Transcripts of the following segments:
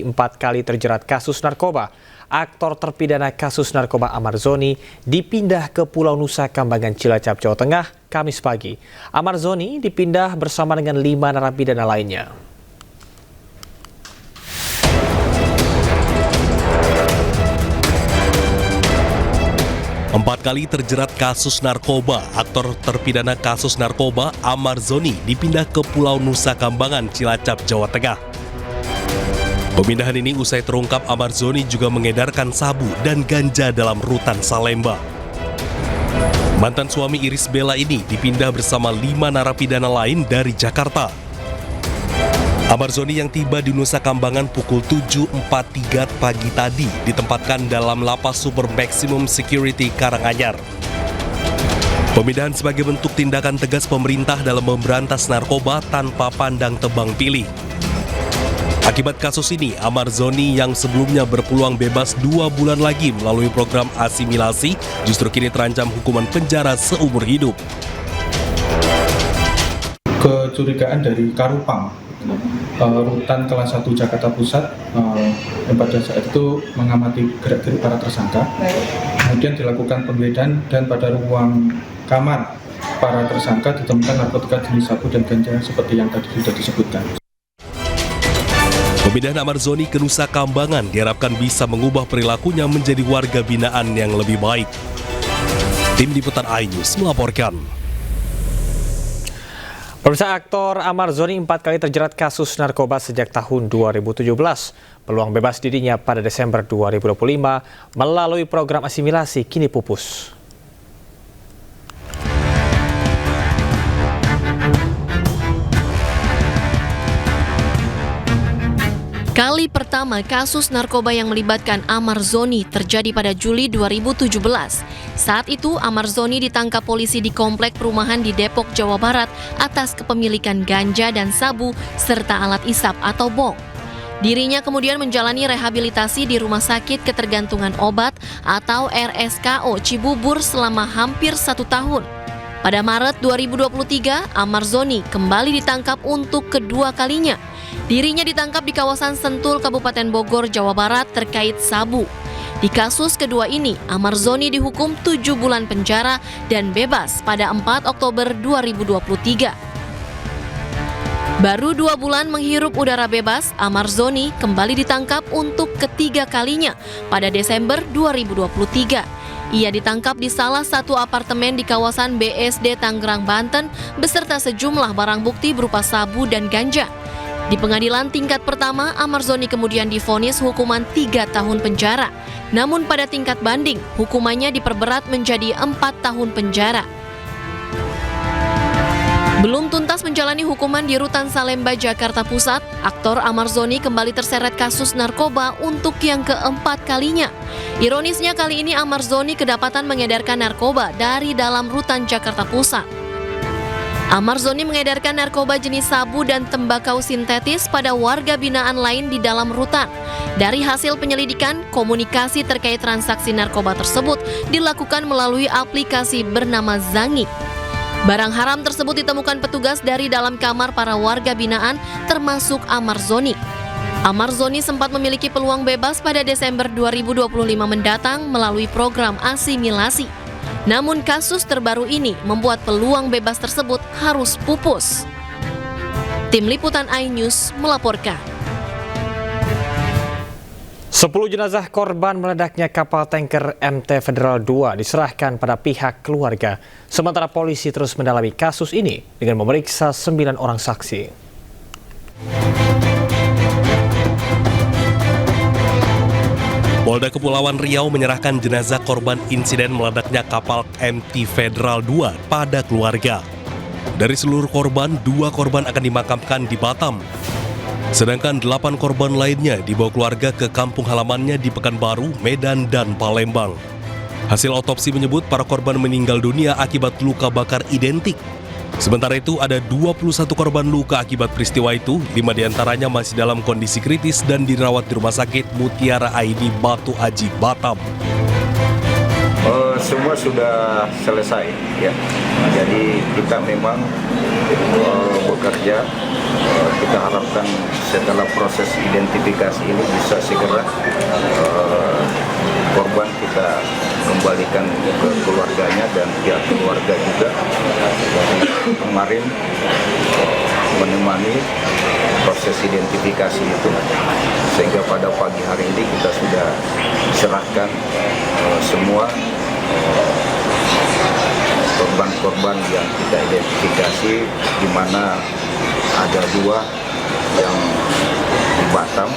Zoni 4 kali terjerat kasus narkoba. Aktor terpidana kasus narkoba Amar Zoni dipindah ke Pulau Nusa Kambangan, Cilacap, Jawa Tengah, Kamis pagi. Amar Zoni dipindah bersama dengan 5 narapidana lainnya. Empat kali terjerat kasus narkoba, aktor terpidana kasus narkoba Amar Zoni dipindah ke Pulau Nusa Kambangan, Cilacap, Jawa Tengah. Pemindahan ini usai terungkap Amar Zoni juga mengedarkan sabu dan ganja dalam rutan Salemba. Mantan suami Iris Bella ini dipindah bersama 5 narapidana lain dari Jakarta. Amar Zoni yang tiba di Nusa Kambangan pukul 7.43 pagi tadi ditempatkan dalam lapas super maximum security Karanganyar. Pemindahan sebagai bentuk tindakan tegas pemerintah dalam memberantas narkoba tanpa pandang tebang pilih. Akibat kasus ini, Amar Zoni yang sebelumnya berpeluang bebas 2 bulan lagi melalui program asimilasi justru kini terancam hukuman penjara seumur hidup. Kecurigaan dari Karupang, rutan kelas 1 Jakarta Pusat, yang pada saat itu mengamati gerak-gerik para tersangka. Kemudian dilakukan penggeledahan dan pada ruang kamar para tersangka ditemukan narkotika jenis sabu dan ganja seperti yang tadi sudah disebutkan. Pemindahan Amar Zoni ke Nusa Kambangan diharapkan bisa mengubah perilakunya menjadi warga binaan yang lebih baik. Tim Liputan iNews melaporkan. Pemirsa, aktor Amar Zoni 4 kali terjerat kasus narkoba sejak tahun 2017. Peluang bebas dirinya pada Desember 2025 melalui program asimilasi kini pupus. Kali pertama kasus narkoba yang melibatkan Amar Zoni terjadi pada Juli 2017. Saat itu Amar Zoni ditangkap polisi di komplek perumahan di Depok, Jawa Barat atas kepemilikan ganja dan sabu serta alat isap atau bong. Dirinya kemudian menjalani rehabilitasi di Rumah Sakit Ketergantungan Obat atau RSKO Cibubur selama hampir 1 tahun. Pada Maret 2023, Amar Zoni kembali ditangkap untuk kedua kalinya. Dirinya ditangkap di kawasan Sentul, Kabupaten Bogor, Jawa Barat terkait sabu. Di kasus kedua ini, Amar Zoni dihukum 7 bulan penjara dan bebas pada 4 Oktober 2023. Baru 2 bulan menghirup udara bebas, Amar Zoni kembali ditangkap untuk ketiga kalinya pada Desember 2023. Ia ditangkap di salah satu apartemen di kawasan BSD Tangerang, Banten beserta sejumlah barang bukti berupa sabu dan ganja. Di pengadilan tingkat pertama, Amar Zoni kemudian divonis hukuman 3 tahun penjara. Namun pada tingkat banding, hukumannya diperberat menjadi 4 tahun penjara. Belum tuntas menjalani hukuman di rutan Salemba, Jakarta Pusat, aktor Amar Zoni kembali terseret kasus narkoba untuk yang keempat kalinya. Ironisnya kali ini Amar Zoni kedapatan mengedarkan narkoba dari dalam rutan Jakarta Pusat. Amar Zoni mengedarkan narkoba jenis sabu dan tembakau sintetis pada warga binaan lain di dalam rutan. Dari hasil penyelidikan, komunikasi terkait transaksi narkoba tersebut dilakukan melalui aplikasi bernama Zangi. Barang haram tersebut ditemukan petugas dari dalam kamar para warga binaan termasuk Amar Zoni. Amar Zoni sempat memiliki peluang bebas pada Desember 2025 mendatang melalui program asimilasi. Namun kasus terbaru ini membuat peluang bebas tersebut harus pupus. Tim Liputan iNews melaporkan. 10 jenazah korban meledaknya kapal tanker MT Federal II diserahkan pada pihak keluarga. Sementara polisi terus mendalami kasus ini dengan memeriksa 9 orang saksi. Polda Kepulauan Riau menyerahkan jenazah korban insiden meledaknya kapal MT Federal II pada keluarga. Dari seluruh korban, 2 korban akan dimakamkan di Batam. Sedangkan 8 korban lainnya dibawa keluarga ke kampung halamannya di Pekanbaru, Medan, dan Palembang. Hasil otopsi menyebut para korban meninggal dunia akibat luka bakar identik. Sementara itu ada 21 korban luka akibat peristiwa itu, 5 diantaranya masih dalam kondisi kritis dan dirawat di Rumah Sakit Mutiara ID Batu Aji, Batam. Semua sudah selesai ya. Jadi kita memang bekerja Kita harapkan setelah proses identifikasi ini bisa segera korban kita kembalikan ke keluarganya, dan pihak keluarga juga dari kemarin menemani proses identifikasi itu, sehingga pada pagi hari ini kita sudah serahkan semua korban-korban yang kita identifikasi, di mana ada 2 yang di Batam,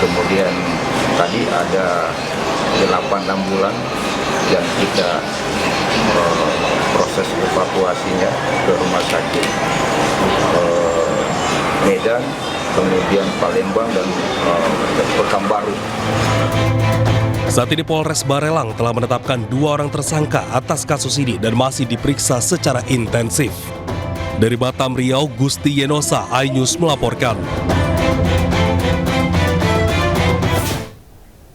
kemudian tadi ada 8 ambulan yang kita proses evakuasinya ke rumah sakit Medan, kemudian Palembang, dan Pekanbaru. Saat ini Polres Barelang telah menetapkan 2 orang tersangka atas kasus ini dan masih diperiksa secara intensif. Dari Batam, Riau, Gusti Yenosa, iNews melaporkan.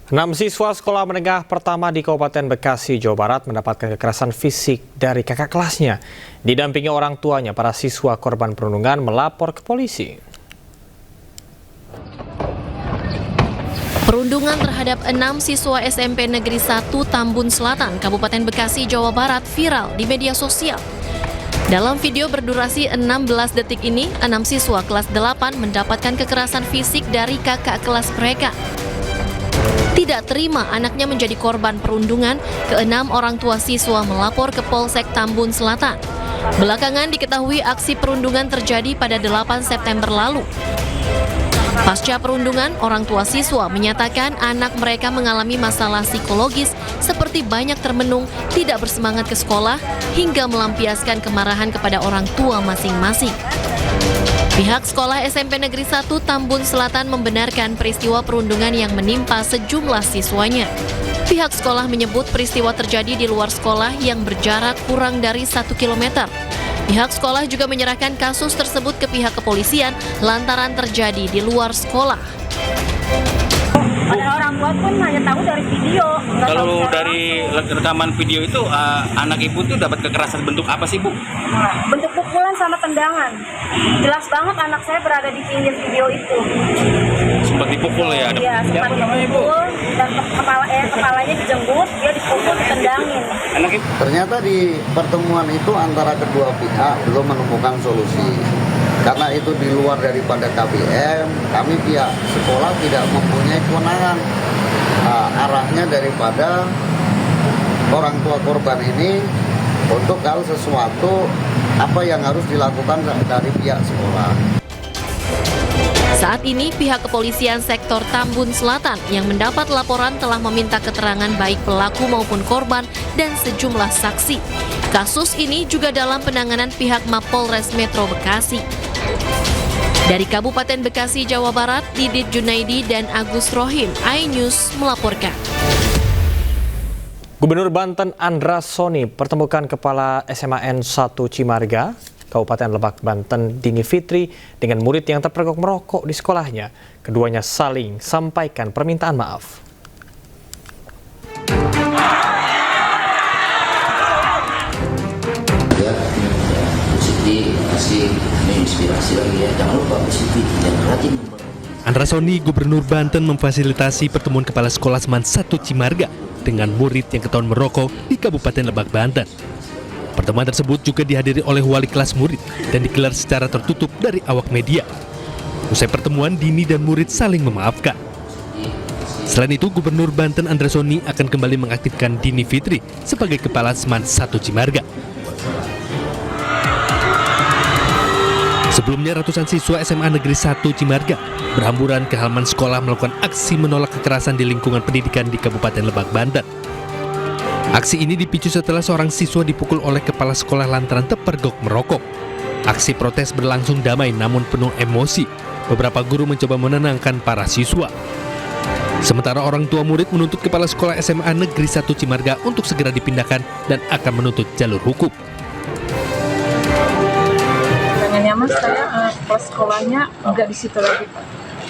6 siswa sekolah menengah pertama di Kabupaten Bekasi, Jawa Barat mendapatkan kekerasan fisik dari kakak kelasnya. Didampingi orang tuanya, para siswa korban perundungan melapor ke polisi. Perundungan terhadap 6 siswa SMP Negeri 1 Tambun Selatan, Kabupaten Bekasi, Jawa Barat viral di media sosial. Dalam video berdurasi 16 detik ini, 6 siswa kelas 8 mendapatkan kekerasan fisik dari kakak kelas mereka. Tidak terima anaknya menjadi korban perundungan, ke-6 orang tua siswa melapor ke Polsek Tambun Selatan. Belakangan diketahui aksi perundungan terjadi pada 8 September lalu. Pasca perundungan, orang tua siswa menyatakan anak mereka mengalami masalah psikologis seperti banyak termenung, tidak bersemangat ke sekolah, hingga melampiaskan kemarahan kepada orang tua masing-masing. Pihak sekolah SMP Negeri 1 Tambun Selatan membenarkan peristiwa perundungan yang menimpa sejumlah siswanya. Pihak sekolah menyebut peristiwa terjadi di luar sekolah yang berjarak kurang dari 1 km. Pihak sekolah juga menyerahkan kasus tersebut ke pihak kepolisian lantaran terjadi di luar sekolah. Ada orang tua pun hanya tahu dari video. Kalau dari rekaman video itu, anak ibu tuh dapat kekerasan bentuk apa sih, Bu? Bentuk pukulan sama tendangan. Jelas banget anak saya berada di pinggir video itu. Sempat dipukul ya? Iya, sempat dipukul dan kepalanya dijenggut, dia dipukul, ditendangin. Anak ibu? Ternyata di pertemuan itu antara kedua pihak belum menemukan solusi. Karena itu di luar daripada KBM, kami pihak sekolah tidak mempunyai kewenangan. Arahnya daripada orang tua korban ini untuk kalau sesuatu apa yang harus dilakukan dari pihak sekolah. Saat ini pihak kepolisian sektor Tambun Selatan yang mendapat laporan telah meminta keterangan baik pelaku maupun korban dan sejumlah saksi. Kasus ini juga dalam penanganan pihak Mapolres Metro Bekasi. Dari Kabupaten Bekasi, Jawa Barat, Didit Junaidi dan Agus Rohim, iNews melaporkan. Gubernur Banten Andra Soni pertemukan Kepala SMAN 1 Cimarga, Kabupaten Lebak, Banten, Dini Fitri dengan murid yang terpergok merokok di sekolahnya. Keduanya saling sampaikan permintaan maaf. Inspirasi lagi ya, jangan lupa positif dan rajin. Andra Soni, Gubernur Banten, memfasilitasi pertemuan Kepala Sekolah SMAN 1 Cimarga dengan murid yang ketahuan merokok di Kabupaten Lebak, Banten. Pertemuan tersebut juga dihadiri oleh wali kelas murid dan digelar secara tertutup dari awak media. Usai pertemuan, Dini dan murid saling memaafkan. Selain itu, Gubernur Banten Andra Soni akan kembali mengaktifkan Dini Fitri sebagai Kepala SMAN 1 Cimarga. Sebelumnya, ratusan siswa SMA Negeri 1 Cimarga berhamburan ke halaman sekolah melakukan aksi menolak kekerasan di lingkungan pendidikan di Kabupaten Lebak, Banten. Aksi ini dipicu setelah seorang siswa dipukul oleh kepala sekolah lantaran terpergok merokok. Aksi protes berlangsung damai namun penuh emosi. Beberapa guru mencoba menenangkan para siswa. Sementara orang tua murid menuntut kepala sekolah SMA Negeri 1 Cimarga untuk segera dipindahkan dan akan menuntut jalur hukum. Mas, saya kelas sekolahnya nggak di situ lagi, Pak.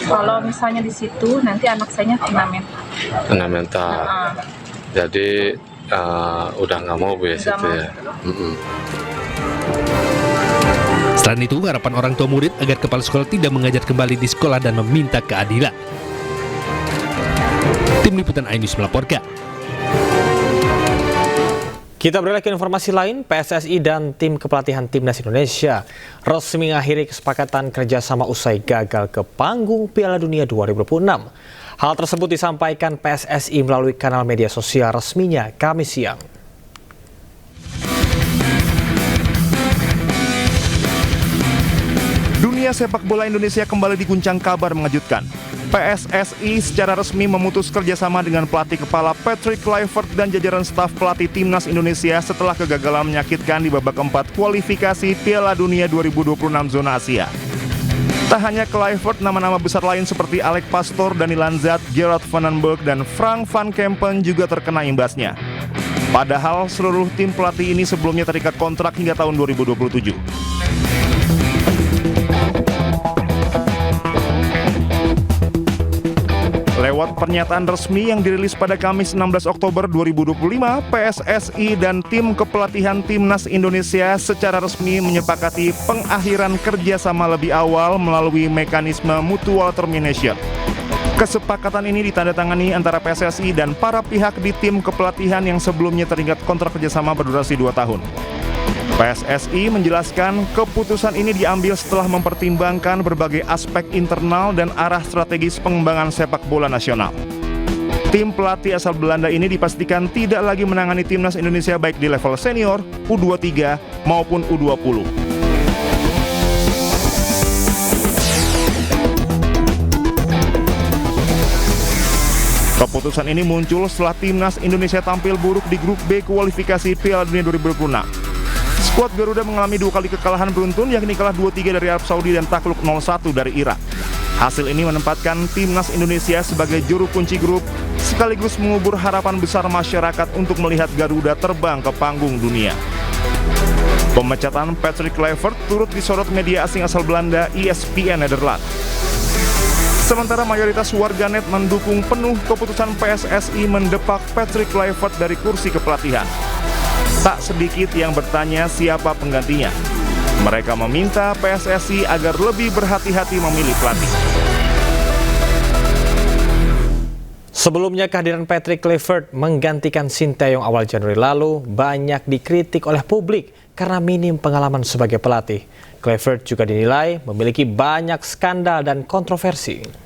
Kalau misalnya di situ, nanti anak saya kena mental. Kena mental. Jadi udah nggak mau Bu ya situ ya. Selain itu, harapan orang tua murid agar kepala sekolah tidak mengajar kembali di sekolah dan meminta keadilan. Tim Liputan iNews melaporkan. Kita beralih ke informasi lain, PSSI dan tim kepelatihan Timnas Indonesia resmi mengakhiri kesepakatan kerjasama usai gagal ke panggung Piala Dunia 2026. Hal tersebut disampaikan PSSI melalui kanal media sosial resminya Kamis siang. Dunia sepak bola Indonesia kembali diguncang kabar mengejutkan. PSSI secara resmi memutus kerjasama dengan pelatih kepala Patrick Kluivert dan jajaran staf pelatih Timnas Indonesia setelah kegagalan menyakitkan di babak keempat kualifikasi Piala Dunia 2026 zona Asia. Tak hanya Kluivert, nama-nama besar lain seperti Alex Pastoor, Dani Lanzat, Gerard van den Berg, dan Frank van Kempen juga terkena imbasnya. Padahal seluruh tim pelatih ini sebelumnya terikat kontrak hingga tahun 2027. Lewat pernyataan resmi yang dirilis pada Kamis 16 Oktober 2025, PSSI dan tim kepelatihan Timnas Indonesia secara resmi menyepakati pengakhiran kerjasama lebih awal melalui mekanisme mutual termination. Kesepakatan ini ditandatangani antara PSSI dan para pihak di tim kepelatihan yang sebelumnya terikat kontrak kerjasama berdurasi 2 tahun. PSSI menjelaskan keputusan ini diambil setelah mempertimbangkan berbagai aspek internal dan arah strategis pengembangan sepak bola nasional. Tim pelatih asal Belanda ini dipastikan tidak lagi menangani Timnas Indonesia baik di level senior, U23 maupun U20. Keputusan ini muncul setelah Timnas Indonesia tampil buruk di grup B kualifikasi Piala Dunia 2026. Skuad Garuda mengalami 2 kali kekalahan beruntun, yakni kalah 2-3 dari Arab Saudi dan takluk 0-1 dari Irak. Hasil ini menempatkan Timnas Indonesia sebagai juru kunci grup, sekaligus mengubur harapan besar masyarakat untuk melihat Garuda terbang ke panggung dunia. Pemecatan Patrick Kluivert turut disorot media asing asal Belanda ESPN Nederland. Sementara mayoritas warganet mendukung penuh keputusan PSSI mendepak Patrick Kluivert dari kursi kepelatihan. Tak sedikit yang bertanya siapa penggantinya. Mereka meminta PSSI agar lebih berhati-hati memilih pelatih. Sebelumnya kehadiran Patrick Kluivert menggantikan Sinteyong awal Januari lalu banyak dikritik oleh publik karena minim pengalaman sebagai pelatih. Kluivert juga dinilai memiliki banyak skandal dan kontroversi.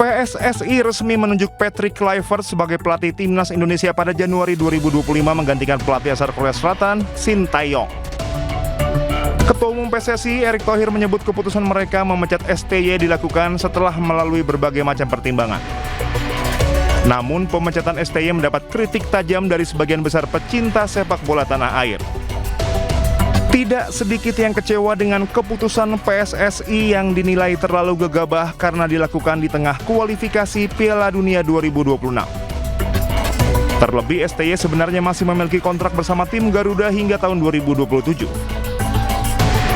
PSSI resmi menunjuk Patrick Kluivert sebagai pelatih Timnas Indonesia pada Januari 2025 menggantikan pelatih asal Korea Selatan, Sinteyong. Ketua Umum PSSI, Erick Thohir menyebut keputusan mereka memecat STY dilakukan setelah melalui berbagai macam pertimbangan. Namun pemecatan STY mendapat kritik tajam dari sebagian besar pecinta sepak bola tanah air. Tidak sedikit yang kecewa dengan keputusan PSSI yang dinilai terlalu gegabah karena dilakukan di tengah kualifikasi Piala Dunia 2026. Terlebih STY sebenarnya masih memiliki kontrak bersama tim Garuda hingga tahun 2027.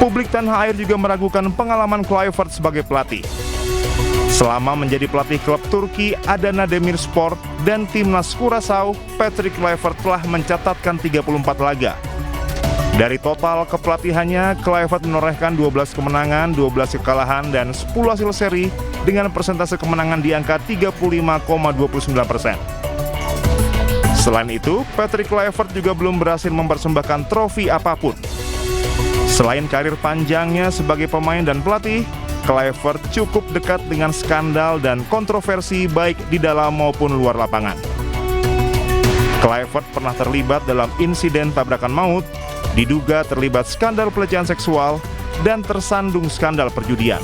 Publik tanah air juga meragukan pengalaman Kluivert sebagai pelatih. Selama menjadi pelatih klub Turki Adana Demirspor dan timnas Curaçao, Patrick Kluivert telah mencatatkan 34 laga. Dari total kepelatihannya, Kluivert menorehkan 12 kemenangan, 12 kekalahan, dan 10 hasil seri dengan persentase kemenangan di angka 35,29%. Selain itu, Patrick Kluivert juga belum berhasil mempersembahkan trofi apapun. Selain karir panjangnya sebagai pemain dan pelatih, Kluivert cukup dekat dengan skandal dan kontroversi baik di dalam maupun luar lapangan. Kluivert pernah terlibat dalam insiden tabrakan maut, diduga terlibat skandal pelecehan seksual, dan tersandung skandal perjudian.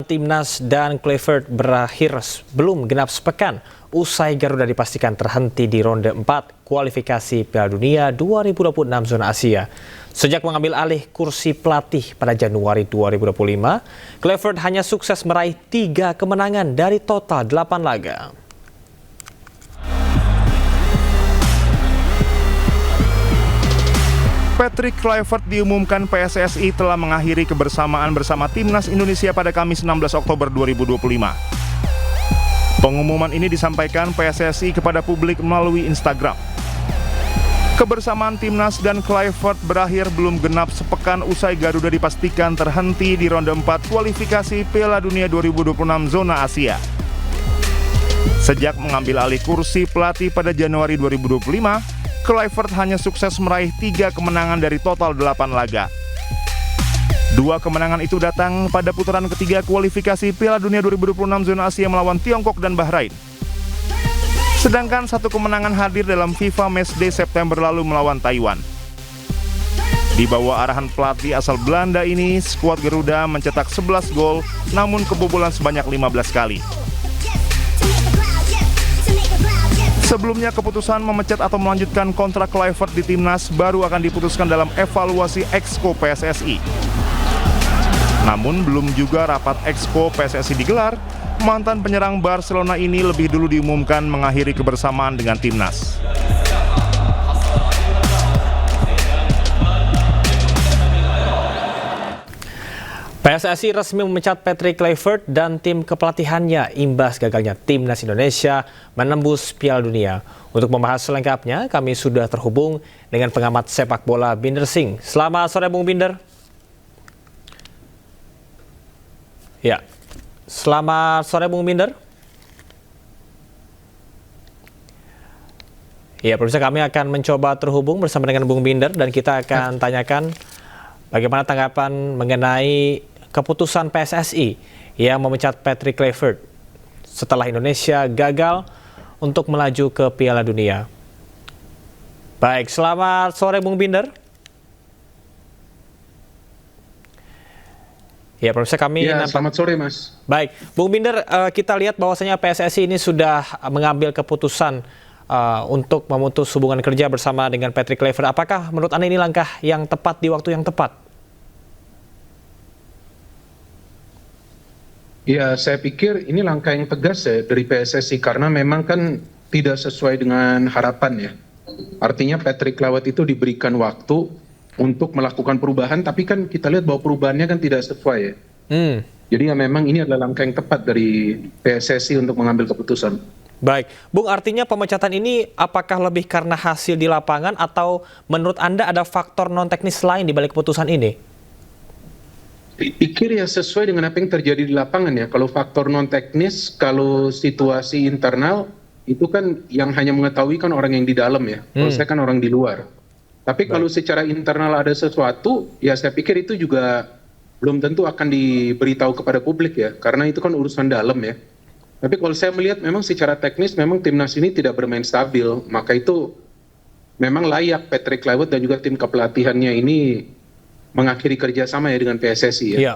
Timnas dan Kluivert berakhir belum genap sepekan usai Garuda dipastikan terhenti di ronde 4 kualifikasi Piala Dunia 2026 zona Asia. Sejak mengambil alih kursi pelatih pada Januari 2025, Kluivert hanya sukses meraih 3 kemenangan dari total 8 laga. Patrick Kluivert diumumkan PSSI telah mengakhiri kebersamaan bersama Timnas Indonesia pada Kamis 16 Oktober 2025. Pengumuman ini disampaikan PSSI kepada publik melalui Instagram. Kebersamaan Timnas dan Kluivert berakhir belum genap sepekan usai Garuda dipastikan terhenti di ronde 4 kualifikasi Piala Dunia 2026 zona Asia. Sejak mengambil alih kursi pelatih pada Januari 2025, Kluivert hanya sukses meraih 3 kemenangan dari total 8 laga. 2 kemenangan itu datang pada putaran ketiga kualifikasi Piala Dunia 2026 zona Asia melawan Tiongkok dan Bahrain. Sedangkan 1 kemenangan hadir dalam FIFA Matchday September lalu melawan Taiwan. Di bawah arahan pelatih asal Belanda ini, skuad Garuda mencetak 11 gol, namun kebobolan sebanyak 15 kali. Sebelumnya keputusan memecat atau melanjutkan kontrak Kluivert di Timnas baru akan diputuskan dalam evaluasi Exco PSSI. Namun belum juga rapat Exco PSSI digelar, mantan penyerang Barcelona ini lebih dulu diumumkan mengakhiri kebersamaan dengan Timnas. PSSI resmi memecat Patrick Kluivert dan tim kepelatihannya imbas gagalnya Timnas Indonesia menembus Piala Dunia. Untuk membahas selengkapnya, kami sudah terhubung dengan pengamat sepak bola Binder Singh. Selamat sore Bung Binder. Ya, selamat sore Bung Binder. Ya, pemirsa, kami akan mencoba terhubung bersama dengan Bung Binder dan kita akan tanyakan bagaimana tanggapan mengenai keputusan PSSI yang memecat Patrick Kluivert setelah Indonesia gagal untuk melaju ke Piala Dunia. Baik, selamat sore Bung Binder. Ya, pemirsa, kami... Ya, selamat sore, Mas. Baik, Bung Binder, kita lihat bahwasanya PSSI ini sudah mengambil keputusan untuk memutus hubungan kerja bersama dengan Patrick Kluivert. Apakah menurut Anda ini langkah yang tepat di waktu yang tepat? Ya, saya pikir ini langkah yang tegas ya dari PSSI karena memang kan tidak sesuai dengan harapan ya. Artinya Patrick Kluivert itu diberikan waktu untuk melakukan perubahan, tapi kan kita lihat bahwa perubahannya kan tidak sesuai ya. Jadi ya memang ini adalah langkah yang tepat dari PSSI untuk mengambil keputusan. Baik, Bung, artinya pemecatan ini apakah lebih karena hasil di lapangan atau menurut Anda ada faktor non-teknis lain di balik keputusan ini? Pikir ya sesuai dengan apa yang terjadi di lapangan ya. Kalau faktor non-teknis, kalau situasi internal, itu kan yang hanya mengetahui kan orang yang di dalam ya. Kalau saya kan orang di luar. Tapi kalau secara internal ada sesuatu, ya saya pikir itu juga belum tentu akan diberitahu kepada publik ya, karena itu kan urusan dalam ya. Tapi kalau saya melihat memang secara teknis memang timnas ini tidak bermain stabil, maka itu memang layak Patrick Kluivert dan juga tim kepelatihannya ini mengakhiri kerjasama ya dengan PSSI ya. Iya.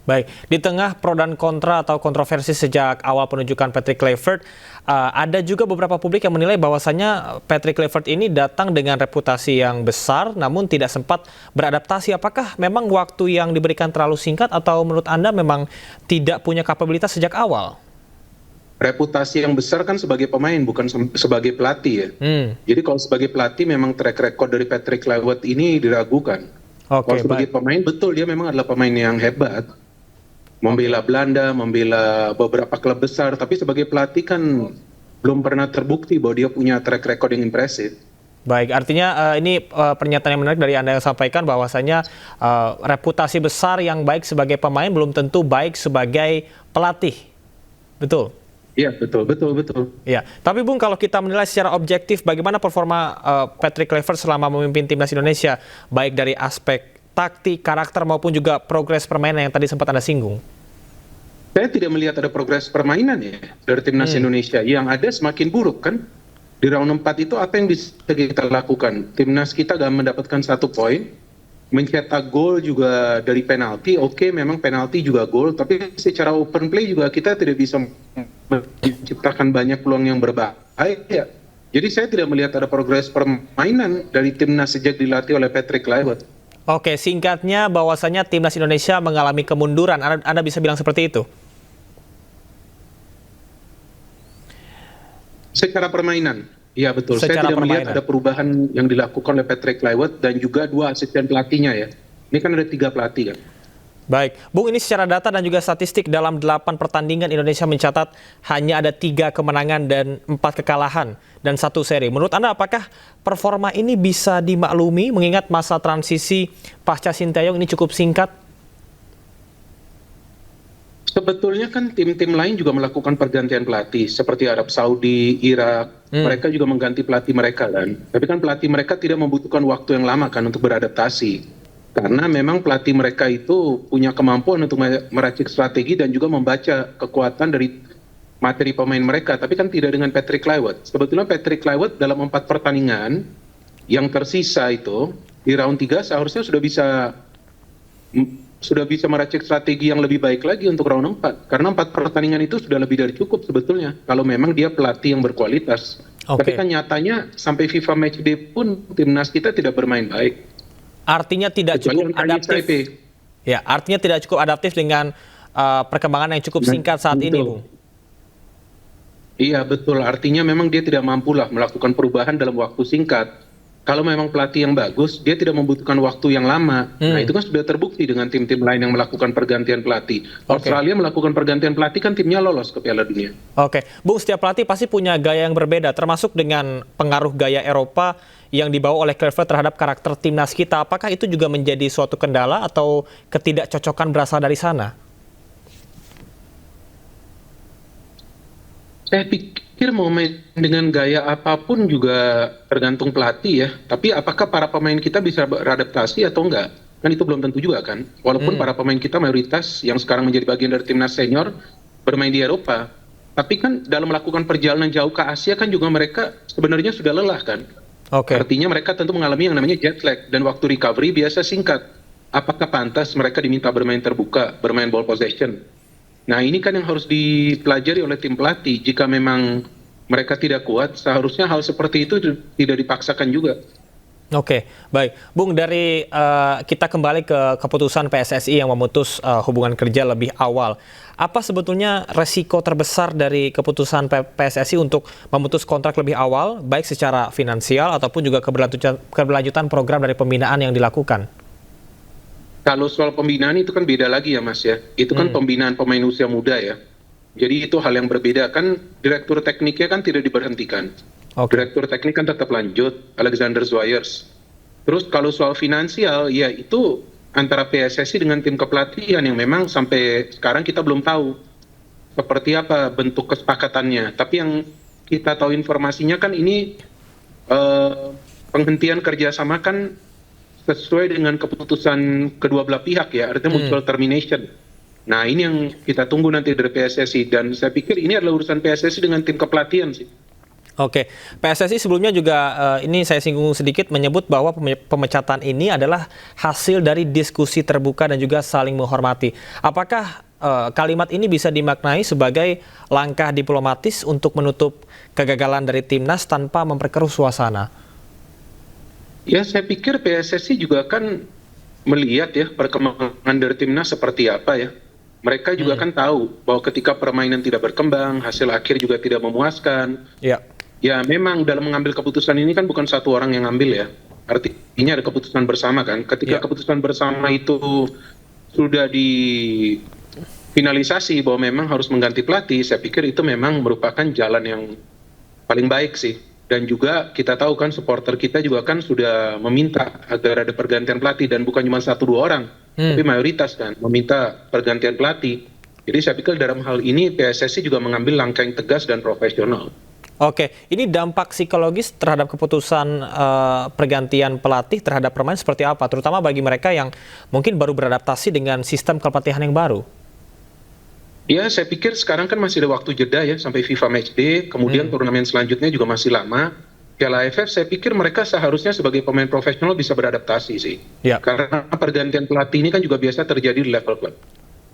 Baik, di tengah pro dan kontra atau kontroversi sejak awal penunjukan Patrick Kluivert, ada juga beberapa publik yang menilai bahwasannya Patrick Kluivert ini datang dengan reputasi yang besar namun tidak sempat beradaptasi. Apakah memang waktu yang diberikan terlalu singkat atau menurut Anda memang tidak punya kapabilitas sejak awal? Reputasi yang besar kan sebagai pemain bukan sebagai pelatih ya. Jadi kalau sebagai pelatih memang track record dari Patrick Kluivert ini diragukan. Kalau sebagai pemain betul dia memang adalah pemain yang hebat. Membela Belanda, membela beberapa klub besar, tapi sebagai pelatih kan belum pernah terbukti bahwa dia punya track record yang impresif. Baik, artinya ini pernyataan yang menarik dari Anda yang sampaikan bahwasanya reputasi besar yang baik sebagai pemain belum tentu baik sebagai pelatih. Betul? Iya, betul. Ya, tapi Bung, kalau kita menilai secara objektif bagaimana performa Patrick Kluivert selama memimpin timnas Indonesia, baik dari aspek taktik, karakter maupun juga progres permainan yang tadi sempat Anda singgung? Saya tidak melihat ada progres permainan ya dari timnas Indonesia. Yang ada semakin buruk kan. Di round 4 itu apa yang bisa kita lakukan? Timnas kita gak mendapatkan 1 poin. Mencetak gol juga dari penalti. Oke, memang penalti juga gol. Tapi secara open play juga kita tidak bisa menciptakan banyak peluang yang berbahaya. Jadi saya tidak melihat ada progres permainan dari timnas sejak dilatih oleh Patrick Kluivert. Oke, singkatnya bahwasanya timnas Indonesia mengalami kemunduran. Anda bisa bilang seperti itu? Secara permainan, iya betul. Saya tidak melihat ada perubahan yang dilakukan oleh Patrick Kluivert dan juga 2 asisten pelatihnya ya. Ini kan ada 3 pelatih kan. Baik, Bung, ini secara data dan juga statistik dalam 8 pertandingan Indonesia mencatat hanya ada 3 kemenangan dan 4 kekalahan dan 1 seri. Menurut Anda apakah performa ini bisa dimaklumi mengingat masa transisi pasca Sinteyong ini cukup singkat? Sebetulnya kan tim-tim lain juga melakukan pergantian pelatih seperti Arab Saudi, Irak, mereka juga mengganti pelatih mereka kan. Tapi kan pelatih mereka tidak membutuhkan waktu yang lama kan untuk beradaptasi. Karena memang pelatih mereka itu punya kemampuan untuk meracik strategi dan juga membaca kekuatan dari materi pemain mereka. Tapi kan tidak dengan Patrick Kluivert. Sebetulnya Patrick Kluivert dalam 4 pertandingan yang tersisa itu di round 3 seharusnya sudah bisa meracik strategi yang lebih baik lagi untuk round 4. Karena 4 pertandingan itu sudah lebih dari cukup sebetulnya. Kalau memang dia pelatih yang berkualitas. Tapi kan nyatanya sampai FIFA Matchday pun timnas kita tidak bermain baik. Artinya tidak cukup adaptif. Ya, artinya tidak cukup adaptif dengan perkembangan yang cukup singkat saat ini, Bung. Iya, betul. Artinya memang dia tidak mampulah melakukan perubahan dalam waktu singkat. Kalau memang pelatih yang bagus, dia tidak membutuhkan waktu yang lama. Nah, itu kan sudah terbukti dengan tim-tim lain yang melakukan pergantian pelatih. Australia melakukan pergantian pelatih kan timnya lolos ke Piala Dunia. Oke, Bung, setiap pelatih pasti punya gaya yang berbeda, termasuk dengan pengaruh gaya Eropa yang dibawa oleh Kluivert terhadap karakter timnas kita. Apakah itu juga menjadi suatu kendala atau ketidakcocokan berasal dari sana? Saya pikir mau main dengan gaya apapun juga tergantung pelatih ya. Tapi apakah para pemain kita bisa beradaptasi atau enggak? Kan itu belum tentu juga kan. Walaupun para pemain kita mayoritas yang sekarang menjadi bagian dari timnas senior bermain di Eropa. Tapi kan dalam melakukan perjalanan jauh ke Asia kan juga mereka sebenarnya sudah lelah kan. Artinya mereka tentu mengalami yang namanya jet lag dan waktu recovery biasa singkat. Apakah pantas mereka diminta bermain terbuka, bermain ball possession? Nah, ini kan yang harus dipelajari oleh tim pelatih. Jika memang mereka tidak kuat, seharusnya hal seperti itu tidak dipaksakan juga. Oke, baik. Bung, dari kita kembali ke keputusan PSSI yang memutus hubungan kerja lebih awal. Apa sebetulnya resiko terbesar dari keputusan PSSI untuk memutus kontrak lebih awal, baik secara finansial ataupun juga keberlanjutan program dari pembinaan yang dilakukan? Kalau soal pembinaan itu kan beda lagi ya Mas ya. Itu kan pembinaan pemain usia muda ya. Jadi itu hal yang berbeda. Kan direktur tekniknya kan tidak diberhentikan. Direktur teknik kan tetap lanjut, Alexander Zwyers. Terus kalau soal finansial, ya itu antara PSSI dengan tim kepelatihan yang memang sampai sekarang kita belum tahu seperti apa bentuk kesepakatannya. Tapi yang kita tahu informasinya kan ini penghentian kerjasama kan sesuai dengan keputusan kedua belah pihak ya, artinya mutual termination. Nah ini yang kita tunggu nanti dari PSSI dan saya pikir ini adalah urusan PSSI dengan tim kepelatihan sih. Oke, PSSI sebelumnya juga ini saya singgung sedikit menyebut bahwa pemecatan ini adalah hasil dari diskusi terbuka dan juga saling menghormati. Apakah kalimat ini bisa dimaknai sebagai langkah diplomatis untuk menutup kegagalan dari timnas tanpa memperkeruh suasana? Ya, saya pikir PSSI juga kan melihat ya perkembangan dari timnas seperti apa ya. Mereka juga kan tahu bahwa ketika permainan tidak berkembang, hasil akhir juga tidak memuaskan. Ya memang dalam mengambil keputusan ini kan bukan satu orang yang ngambil ya. Artinya ada keputusan bersama kan. Ketika keputusan bersama itu sudah difinalisasi bahwa memang harus mengganti pelatih, saya pikir itu memang merupakan jalan yang paling baik sih. Dan juga kita tahu kan supporter kita juga kan sudah meminta agar ada pergantian pelatih dan bukan cuma 1-2 orang, tapi mayoritas kan meminta pergantian pelatih. Jadi saya pikir dalam hal ini PSSI juga mengambil langkah yang tegas dan profesional. Oke, ini dampak psikologis terhadap keputusan pergantian pelatih terhadap pemain seperti apa? Terutama bagi mereka yang mungkin baru beradaptasi dengan sistem kepelatihan yang baru. Ya, saya pikir sekarang kan masih ada waktu jeda ya sampai FIFA Matchday, kemudian turnamen selanjutnya juga masih lama. Piala AFF saya pikir mereka seharusnya sebagai pemain profesional bisa beradaptasi sih. Karena pergantian pelatih ini kan juga biasa terjadi di level klub.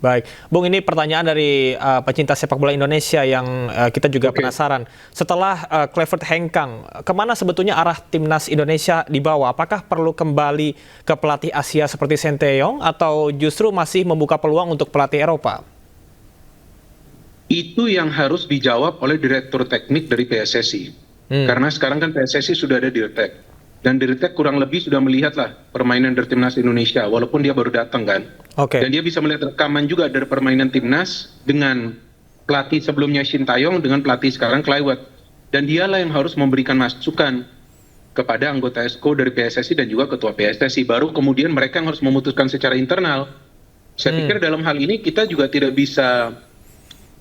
Baik, Bung, ini pertanyaan dari pecinta sepak bola Indonesia yang kita juga penasaran. Setelah Kluivert hengkang, kemana sebetulnya arah timnas Indonesia dibawa? Apakah perlu kembali ke pelatih Asia seperti Sinteyong atau justru masih membuka peluang untuk pelatih Eropa? Itu yang harus dijawab oleh direktur teknik dari PSSI. Karena sekarang kan PSSI sudah ada dirtek. dan Dirtek kurang lebih sudah melihat lah permainan dari timnas Indonesia, walaupun dia baru datang kan. Dan dia bisa melihat rekaman juga dari permainan timnas dengan pelatih sebelumnya Shin Taeyong dengan pelatih sekarang Kluivert. Dan dialah yang harus memberikan masukan kepada anggota EXCO dari PSSI dan juga ketua PSSI. Baru kemudian mereka yang harus memutuskan secara internal. Saya pikir dalam hal ini kita juga tidak bisa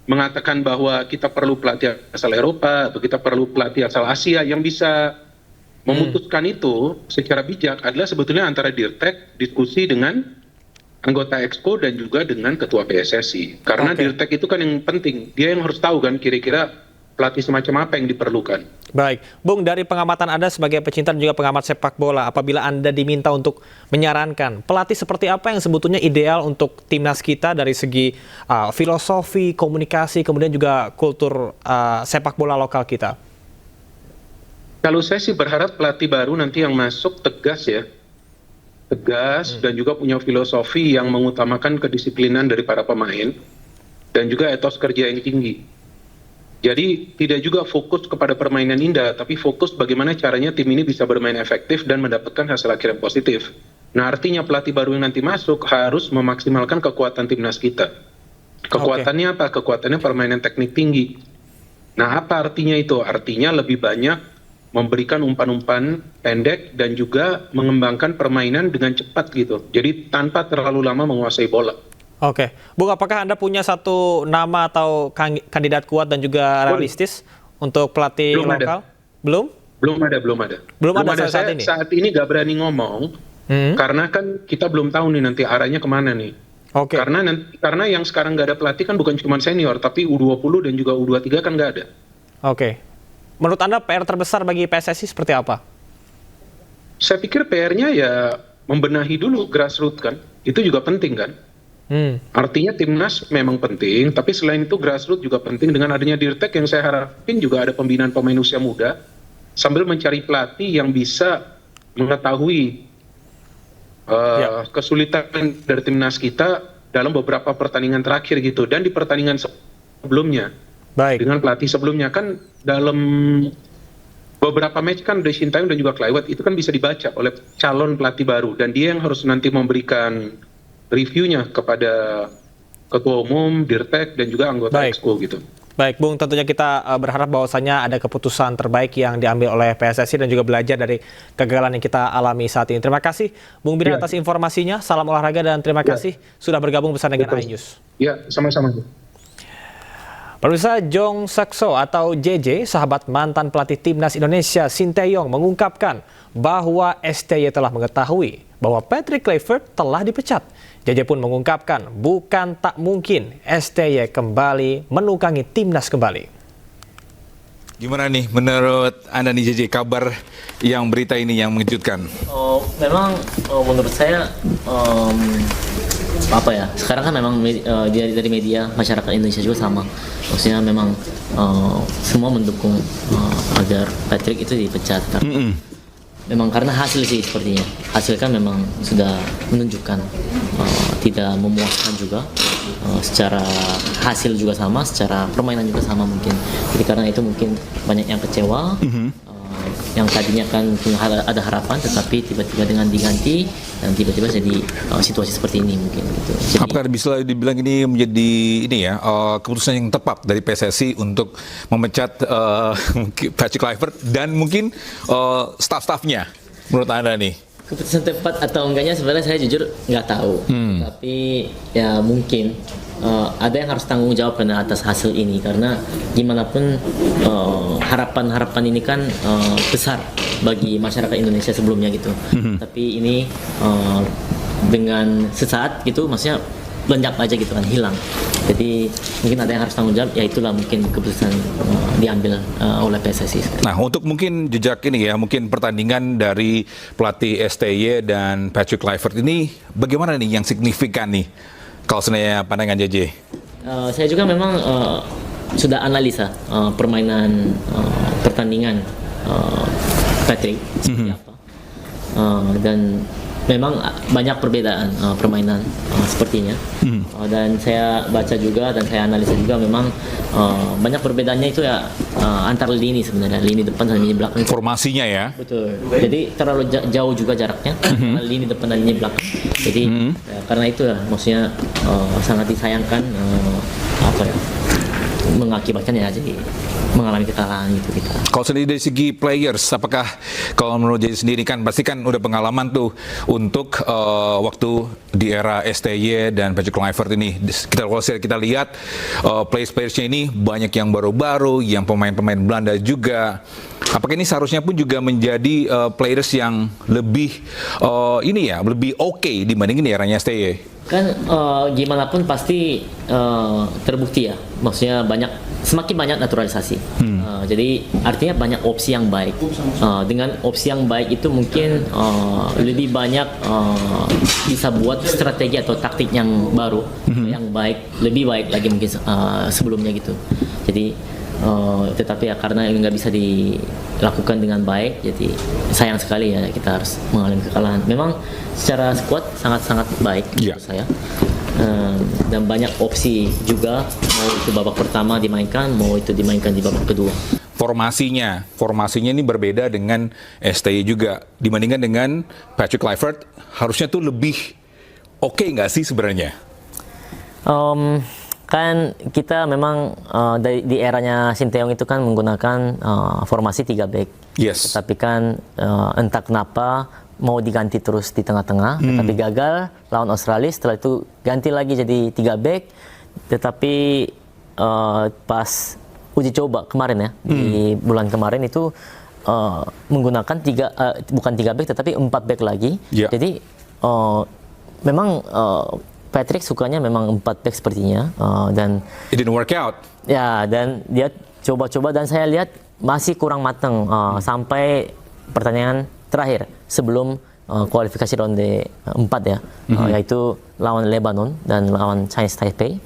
mengatakan bahwa kita perlu pelatih asal Eropa atau kita perlu pelatih asal Asia. Yang bisa memutuskan itu secara bijak adalah sebetulnya antara Dirtek diskusi dengan anggota EXCO dan juga dengan ketua PSSI. Karena Dirtek itu kan yang penting, dia yang harus tahu kan kira-kira pelatih semacam apa yang diperlukan. Baik, Bung, dari pengamatan Anda sebagai pecinta dan juga pengamat sepak bola, apabila Anda diminta untuk menyarankan pelatih seperti apa yang sebetulnya ideal untuk timnas kita dari segi filosofi, komunikasi, kemudian juga kultur sepak bola lokal kita? Kalau saya sih berharap pelatih baru nanti yang masuk tegas ya. Tegas dan juga punya filosofi yang mengutamakan kedisiplinan dari para pemain dan juga etos kerja yang tinggi. Jadi tidak juga fokus kepada permainan indah, tapi fokus bagaimana caranya tim ini bisa bermain efektif dan mendapatkan hasil akhir yang positif. Nah, artinya pelatih baru yang nanti masuk harus memaksimalkan kekuatan timnas kita. Kekuatannya apa? Kekuatannya permainan teknik tinggi. Nah, apa artinya itu? Artinya lebih banyak memberikan umpan-umpan pendek dan juga mengembangkan permainan dengan cepat gitu. Jadi tanpa terlalu lama menguasai bola. Oke, Bung, apakah Anda punya satu nama atau kandidat kuat dan juga realistis untuk pelatih lokal? Belum? Belum ada. Belum ada saat ini? Saat ini nggak berani ngomong, karena kan kita belum tahu nih nanti arahnya kemana nih. Karena yang sekarang nggak ada pelatih kan bukan cuma senior, tapi U20 dan juga U23 kan nggak ada. Menurut Anda PR terbesar bagi PSSI seperti apa? Saya pikir PR-nya ya membenahi dulu grassroots kan, itu juga penting kan. Artinya timnas memang penting, tapi selain itu grassroots juga penting. Dengan adanya Dirtek yang saya harapin juga ada pembinaan pemain usia muda, sambil mencari pelatih yang bisa mengetahui kesulitan dari timnas kita dalam beberapa pertandingan terakhir gitu. Dan di pertandingan sebelumnya, dengan pelatih sebelumnya kan dalam beberapa match kan Shin Taeyong dan juga Kluivert itu kan bisa dibaca oleh calon pelatih baru, dan dia yang harus nanti memberikan reviewnya kepada ketua umum, Dirtek, dan juga anggota EXCO gitu. Baik, Bung, tentunya kita berharap bahwasanya ada keputusan terbaik yang diambil oleh PSSI dan juga belajar dari kegagalan yang kita alami saat ini. Terima kasih, Bung Biran, atas informasinya. Salam olahraga dan terima kasih sudah bergabung bersama dengan iNews. Ya, sama-sama. Pemirsa, Jong Sakso atau JJ, sahabat mantan pelatih timnas Indonesia Shin Taeyong, mengungkapkan bahwa STY telah mengetahui bahwa Patrick Kluivert telah dipecat. JJ pun mengungkapkan bukan tak mungkin STY kembali menukangi timnas kembali. Gimana nih menurut Anda nih JJ, kabar yang berita ini yang mengejutkan? Memang menurut saya apa ya, sekarang kan memang dari media masyarakat Indonesia juga sama, maksudnya memang semua mendukung agar Patrick itu dipecat karena memang karena hasil sih sepertinya, hasil kan memang sudah menunjukkan tidak memuaskan juga, secara hasil juga sama, secara permainan juga sama mungkin, jadi karena itu mungkin banyak yang kecewa. Yang tadinya kan ada harapan, tetapi tiba-tiba dengan diganti dan tiba-tiba jadi situasi seperti ini mungkin gitu. Jadi, apakah bisa dibilang ini menjadi keputusan yang tepat dari PSSI untuk memecat Patrick Kluivert dan mungkin staff-staffnya menurut Anda nih? Keputusan tepat atau enggaknya sebenarnya saya jujur nggak tahu, tapi ya mungkin ada yang harus tanggung jawab karena atas hasil ini, karena gimana pun harapan-harapan ini kan besar bagi masyarakat Indonesia sebelumnya gitu. Tapi ini dengan sesaat gitu, maksudnya lenyap aja gitu kan, hilang. Jadi mungkin ada yang harus tanggung jawab, ya itulah mungkin keputusan diambil oleh PSSI. Nah, untuk mungkin jejak ini ya, mungkin pertandingan dari pelatih STY dan Patrick Kluivert ini bagaimana nih yang signifikan nih kalau sebenarnya pandangan JJ? Saya juga memang sudah analisa permainan pertandingan Patrick seperti apa, dan memang banyak perbedaan permainan sepertinya. Dan saya baca juga dan saya analisa juga memang banyak perbedaannya itu ya antar lini sebenarnya, lini depan dan lini belakang. Formasinya ya. Betul. Jadi terlalu jauh juga jaraknya antara lini depan dan lini belakang. Jadi ya, karena itu ya maksudnya sangat disayangkan mengakibatkan ya jadi mengalami kekalahan gitu kita. Kalau sendiri dari segi players, apakah kalau menurut Jadi sendiri kan pasti kan udah pengalaman tuh untuk waktu di era STY dan Patrick Kluivert ini. Kalau kita lihat players-playersnya ini banyak yang baru-baru, yang pemain-pemain Belanda juga. Apakah ini seharusnya pun juga menjadi players yang lebih lebih oke dibandingin di eranya STY? Kan gimana pun pasti terbukti ya, maksudnya semakin banyak naturalisasi. Jadi artinya banyak opsi yang baik. Dengan opsi yang baik itu mungkin lebih banyak bisa buat strategi atau taktik yang baru, yang baik, lebih baik lagi mungkin sebelumnya gitu. Jadi tetapi ya karena ini nggak bisa dilakukan dengan baik, jadi sayang sekali ya kita harus mengalami kekalahan. Memang secara squad sangat-sangat baik menurut saya, dan banyak opsi juga, mau itu babak pertama dimainkan, mau itu dimainkan di babak kedua. Formasinya ini berbeda dengan STY juga dibandingkan dengan Patrick Kluivert. Harusnya tuh lebih oke nggak sih sebenarnya? Kan kita memang di eranya Sinteyong itu kan menggunakan formasi 3 back. Yes. Tapi kan entah kenapa mau diganti terus di tengah-tengah, tetapi gagal lawan Australia. Setelah itu ganti lagi jadi 3 back, tetapi pas uji coba kemarin ya, di bulan kemarin itu menggunakan bukan 3 back tetapi 4 back lagi. Jadi memang Patrick sukanya memang 4 back sepertinya, dan it didn't work out. Ya, dan dia coba-coba dan saya lihat masih kurang matang sampai pertandingan terakhir sebelum kualifikasi ronde 4 ya, yaitu lawan Lebanon dan lawan Chinese Taipei.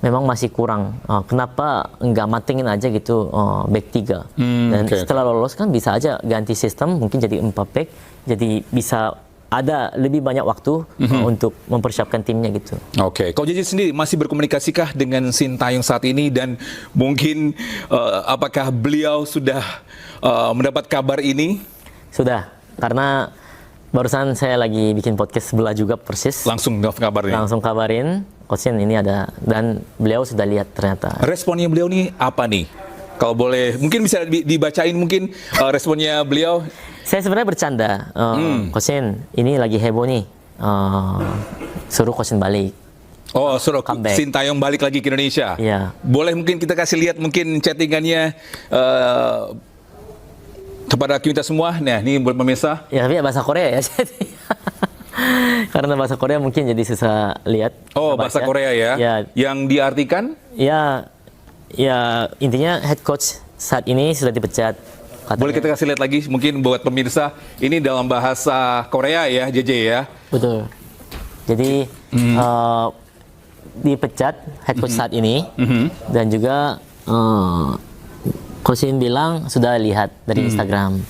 Memang masih kurang. Kenapa nggak matengin aja gitu back 3? Dan setelah lolos kan bisa aja ganti sistem, mungkin jadi 4 back, jadi bisa ada lebih banyak waktu untuk mempersiapkan timnya gitu. Oke, kalau Jadi sendiri masih berkomunikasikah dengan Sintayong saat ini, dan mungkin apakah beliau sudah mendapat kabar ini? Sudah, karena barusan saya lagi bikin podcast sebelah juga persis. Langsung kabarin, Coach Shin ini ada, dan beliau sudah lihat ternyata. Responnya beliau nih apa nih? Kalau boleh, mungkin bisa dibacain mungkin responnya beliau. Saya sebenarnya bercanda, Coach Shin, ini lagi heboh nih, suruh Coach Shin balik. Oh, suruh Sintayong balik lagi ke Indonesia. Iya. Boleh mungkin kita kasih lihat mungkin chattingannya kepada kita semua. Nah, ini buat pemirsa. Ya, tapi bahasa Korea ya. Karena bahasa Korea mungkin jadi susah lihat. Oh, bahasa Korea ya. Yang diartikan? Ya intinya head coach saat ini sudah dipecat. Katanya. Boleh kita kasih lihat lagi mungkin buat pemirsa, ini dalam bahasa Korea ya, JJ ya. Betul. Jadi dipecat head coach saat ini, dan juga Coach Shin bilang sudah lihat dari Instagram.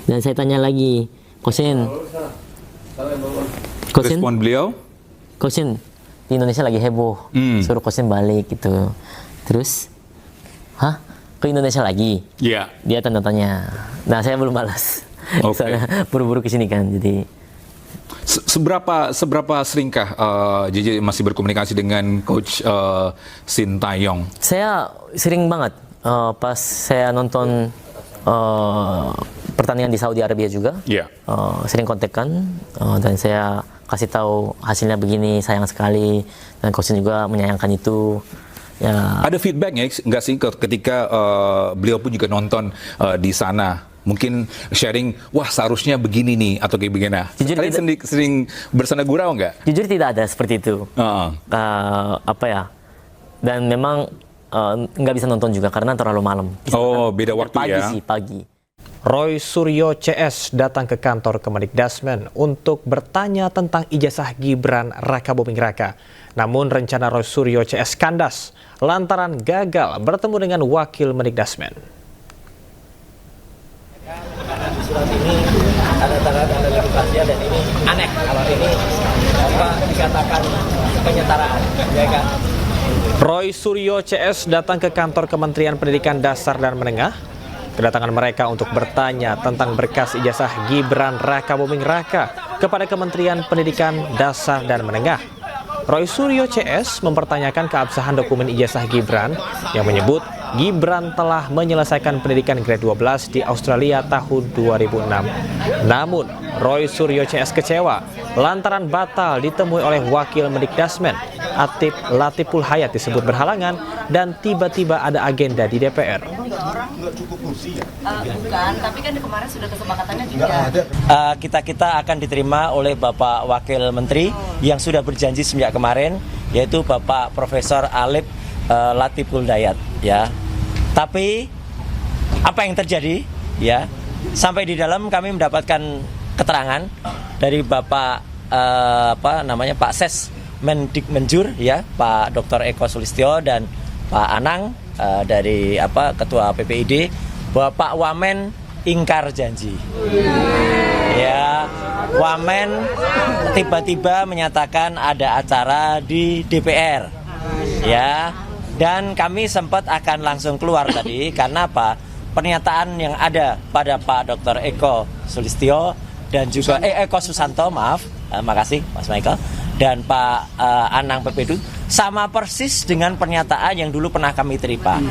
Dan saya tanya lagi, Coach Shin, respon beliau? Coach Shin, di Indonesia lagi heboh, suruh Coach Shin balik gitu. Terus, ke Indonesia lagi? Iya. Dia tanda tanya. Nah, saya belum balas. Soalnya buru-buru kesini kan, jadi. Seberapa seringkah JJ masih berkomunikasi dengan Coach Sintayong? Saya sering banget. Pas saya nonton pertandingan di Saudi Arabia juga, sering kontekan, dan saya kasih tahu hasilnya begini, sayang sekali, dan Coach juga menyayangkan itu. Ya. Ada feedbacknya nggak sih ketika beliau pun juga nonton di sana? Mungkin sharing, wah seharusnya begini nih, atau kayak begini. Kalian sering bersanda gurau nggak? Jujur tidak ada seperti itu. Dan memang nggak bisa nonton juga karena terlalu malam. Beda waktu pagi ya? Pagi. Roy Suryo CS datang ke kantor Kemendikbudrismen untuk bertanya tentang ijazah Gibran Raka Buming Raka. Namun rencana Roy Suryo CS kandas lantaran gagal bertemu dengan wakil Mendikbudrismen. Surat ini ada tanda legitimasi dan ini aneh. Kalau ini dikatakan penyetaraan, ya kan? Roy Suryo CS datang ke kantor Kementerian Pendidikan Dasar dan Menengah. Kedatangan mereka untuk bertanya tentang berkas ijazah Gibran Raka Buming Raka kepada Kementerian Pendidikan Dasar dan Menengah. Roy Suryo CS mempertanyakan keabsahan dokumen ijazah Gibran yang menyebut Gibran telah menyelesaikan pendidikan grade 12 di Australia tahun 2006. Namun, Roy Suryo CS kecewa lantaran batal ditemui oleh Wakil Mendikdasmen Atip Latiful Hayat disebut berhalangan dan tiba-tiba ada agenda di DPR. Bukan, tapi kan kemarin sudah kesepakatannya juga. Kita akan diterima oleh Bapak Wakil Menteri yang sudah berjanji sejak kemarin, yaitu Bapak Profesor Alip Latiful Hayat, ya. Tapi apa yang terjadi, ya? Sampai di dalam kami mendapatkan keterangan dari Bapak Pak Ses Mendikmenjur, ya, Pak Dr. Eko Sulistyo dan Pak Anang dari Ketua PPID, bahwa Pak Wamen ingkar janji. Ya, Wamen tiba-tiba menyatakan ada acara di DPR. Ya, dan kami sempat akan langsung keluar tadi karena pernyataan yang ada pada Pak Dr. Eko Sulistyo dan juga Eko Susanto, makasih Mas Michael, dan Pak Anang PPD sama persis dengan pernyataan yang dulu pernah kami terima.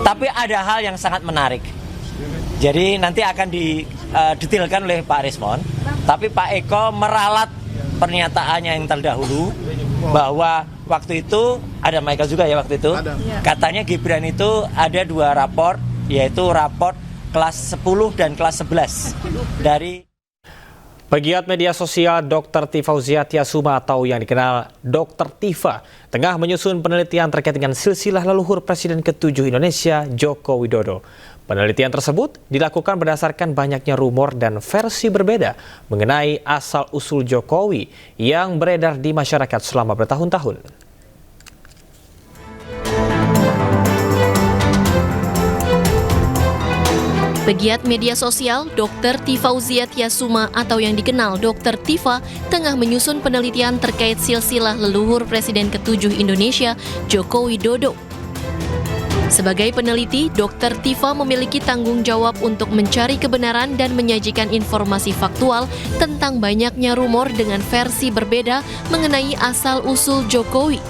Tapi ada hal yang sangat menarik. Jadi nanti akan didetailkan oleh Pak Rismon. Tapi Pak Eko meralat pernyataannya yang terdahulu bahwa waktu itu ada Michael juga ya waktu itu. Katanya Gibran itu ada 2 raport, yaitu raport kelas 10 dan kelas 11 dari Pegiat media sosial Dr. Tifauziah Tiasuma atau yang dikenal Dr. Tifa tengah menyusun penelitian terkait dengan silsilah leluhur Presiden ke-7 Indonesia Joko Widodo. Penelitian tersebut dilakukan berdasarkan banyaknya rumor dan versi berbeda mengenai asal-usul Jokowi yang beredar di masyarakat selama bertahun-tahun. Pegiat media sosial Dr. Tifauziah Tiasuma atau yang dikenal Dr. Tifa tengah menyusun penelitian terkait silsilah leluhur Presiden ke-7 Indonesia Joko Widodo. Sebagai peneliti, Dr. Tifa memiliki tanggung jawab untuk mencari kebenaran dan menyajikan informasi faktual tentang banyaknya rumor dengan versi berbeda mengenai asal-usul Jokowi.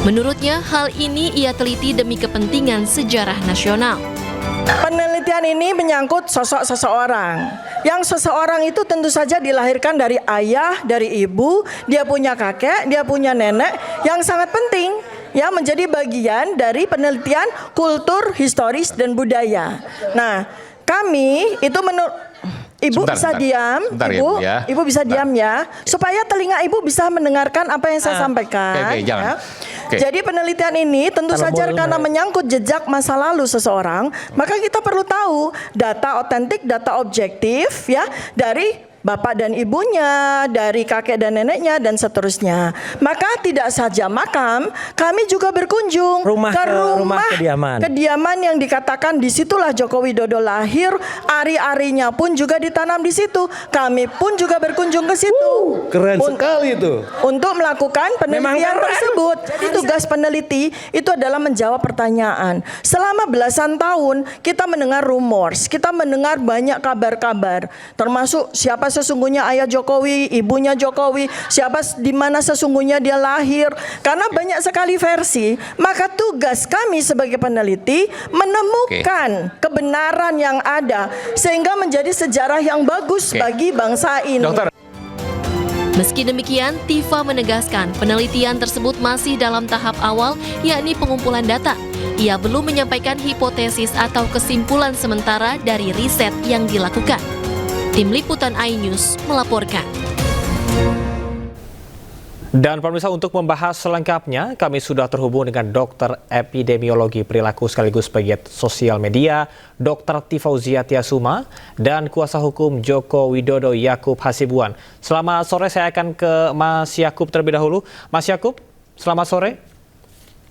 Menurutnya, hal ini ia teliti demi kepentingan sejarah nasional. Penelitian ini menyangkut sosok seseorang. Yang seseorang itu tentu saja dilahirkan dari ayah, dari ibu, dia punya kakek, dia punya nenek, yang sangat penting ya menjadi bagian dari penelitian kultur, historis dan budaya. Nah, kami itu Ibu bisa diam, Ibu bisa diam ya, supaya telinga Ibu bisa mendengarkan apa yang saya sampaikan. Jangan. Jadi penelitian ini tentu saja karena menyangkut jejak masa lalu seseorang, maka kita perlu tahu data otentik, data objektif ya dari bapak dan ibunya, dari kakek dan neneknya, dan seterusnya. Maka tidak saja makam, kami juga berkunjung ke rumah kediaman yang dikatakan disitulah Joko Widodo lahir, ari-arinya pun juga ditanam di situ. Kami pun juga berkunjung ke situ. Keren sekali itu. Untuk melakukan penelitian tersebut. Jadi tugas peneliti itu adalah menjawab pertanyaan. Selama belasan tahun kita mendengar rumors, kita mendengar banyak kabar-kabar, termasuk siapa sesungguhnya ayah Jokowi, ibunya Jokowi, siapa di mana sesungguhnya dia lahir. Karena banyak sekali versi, maka tugas kami sebagai peneliti menemukan kebenaran yang ada sehingga menjadi sejarah yang bagus bagi bangsa ini. Meski demikian, Tifa menegaskan penelitian tersebut masih dalam tahap awal, yakni pengumpulan data. Ia belum menyampaikan hipotesis atau kesimpulan sementara dari riset yang dilakukan. Tim Liputan iNews melaporkan. Dan pemirsa, untuk membahas selengkapnya, kami sudah terhubung dengan Dokter Epidemiologi Perilaku sekaligus pegiat sosial media, Dr. Tifauziah Tiasuma, dan kuasa hukum Joko Widodo Yakub Hasibuan. Selamat sore, saya akan ke Mas Yakub terlebih dahulu. Mas Yakub, selamat sore.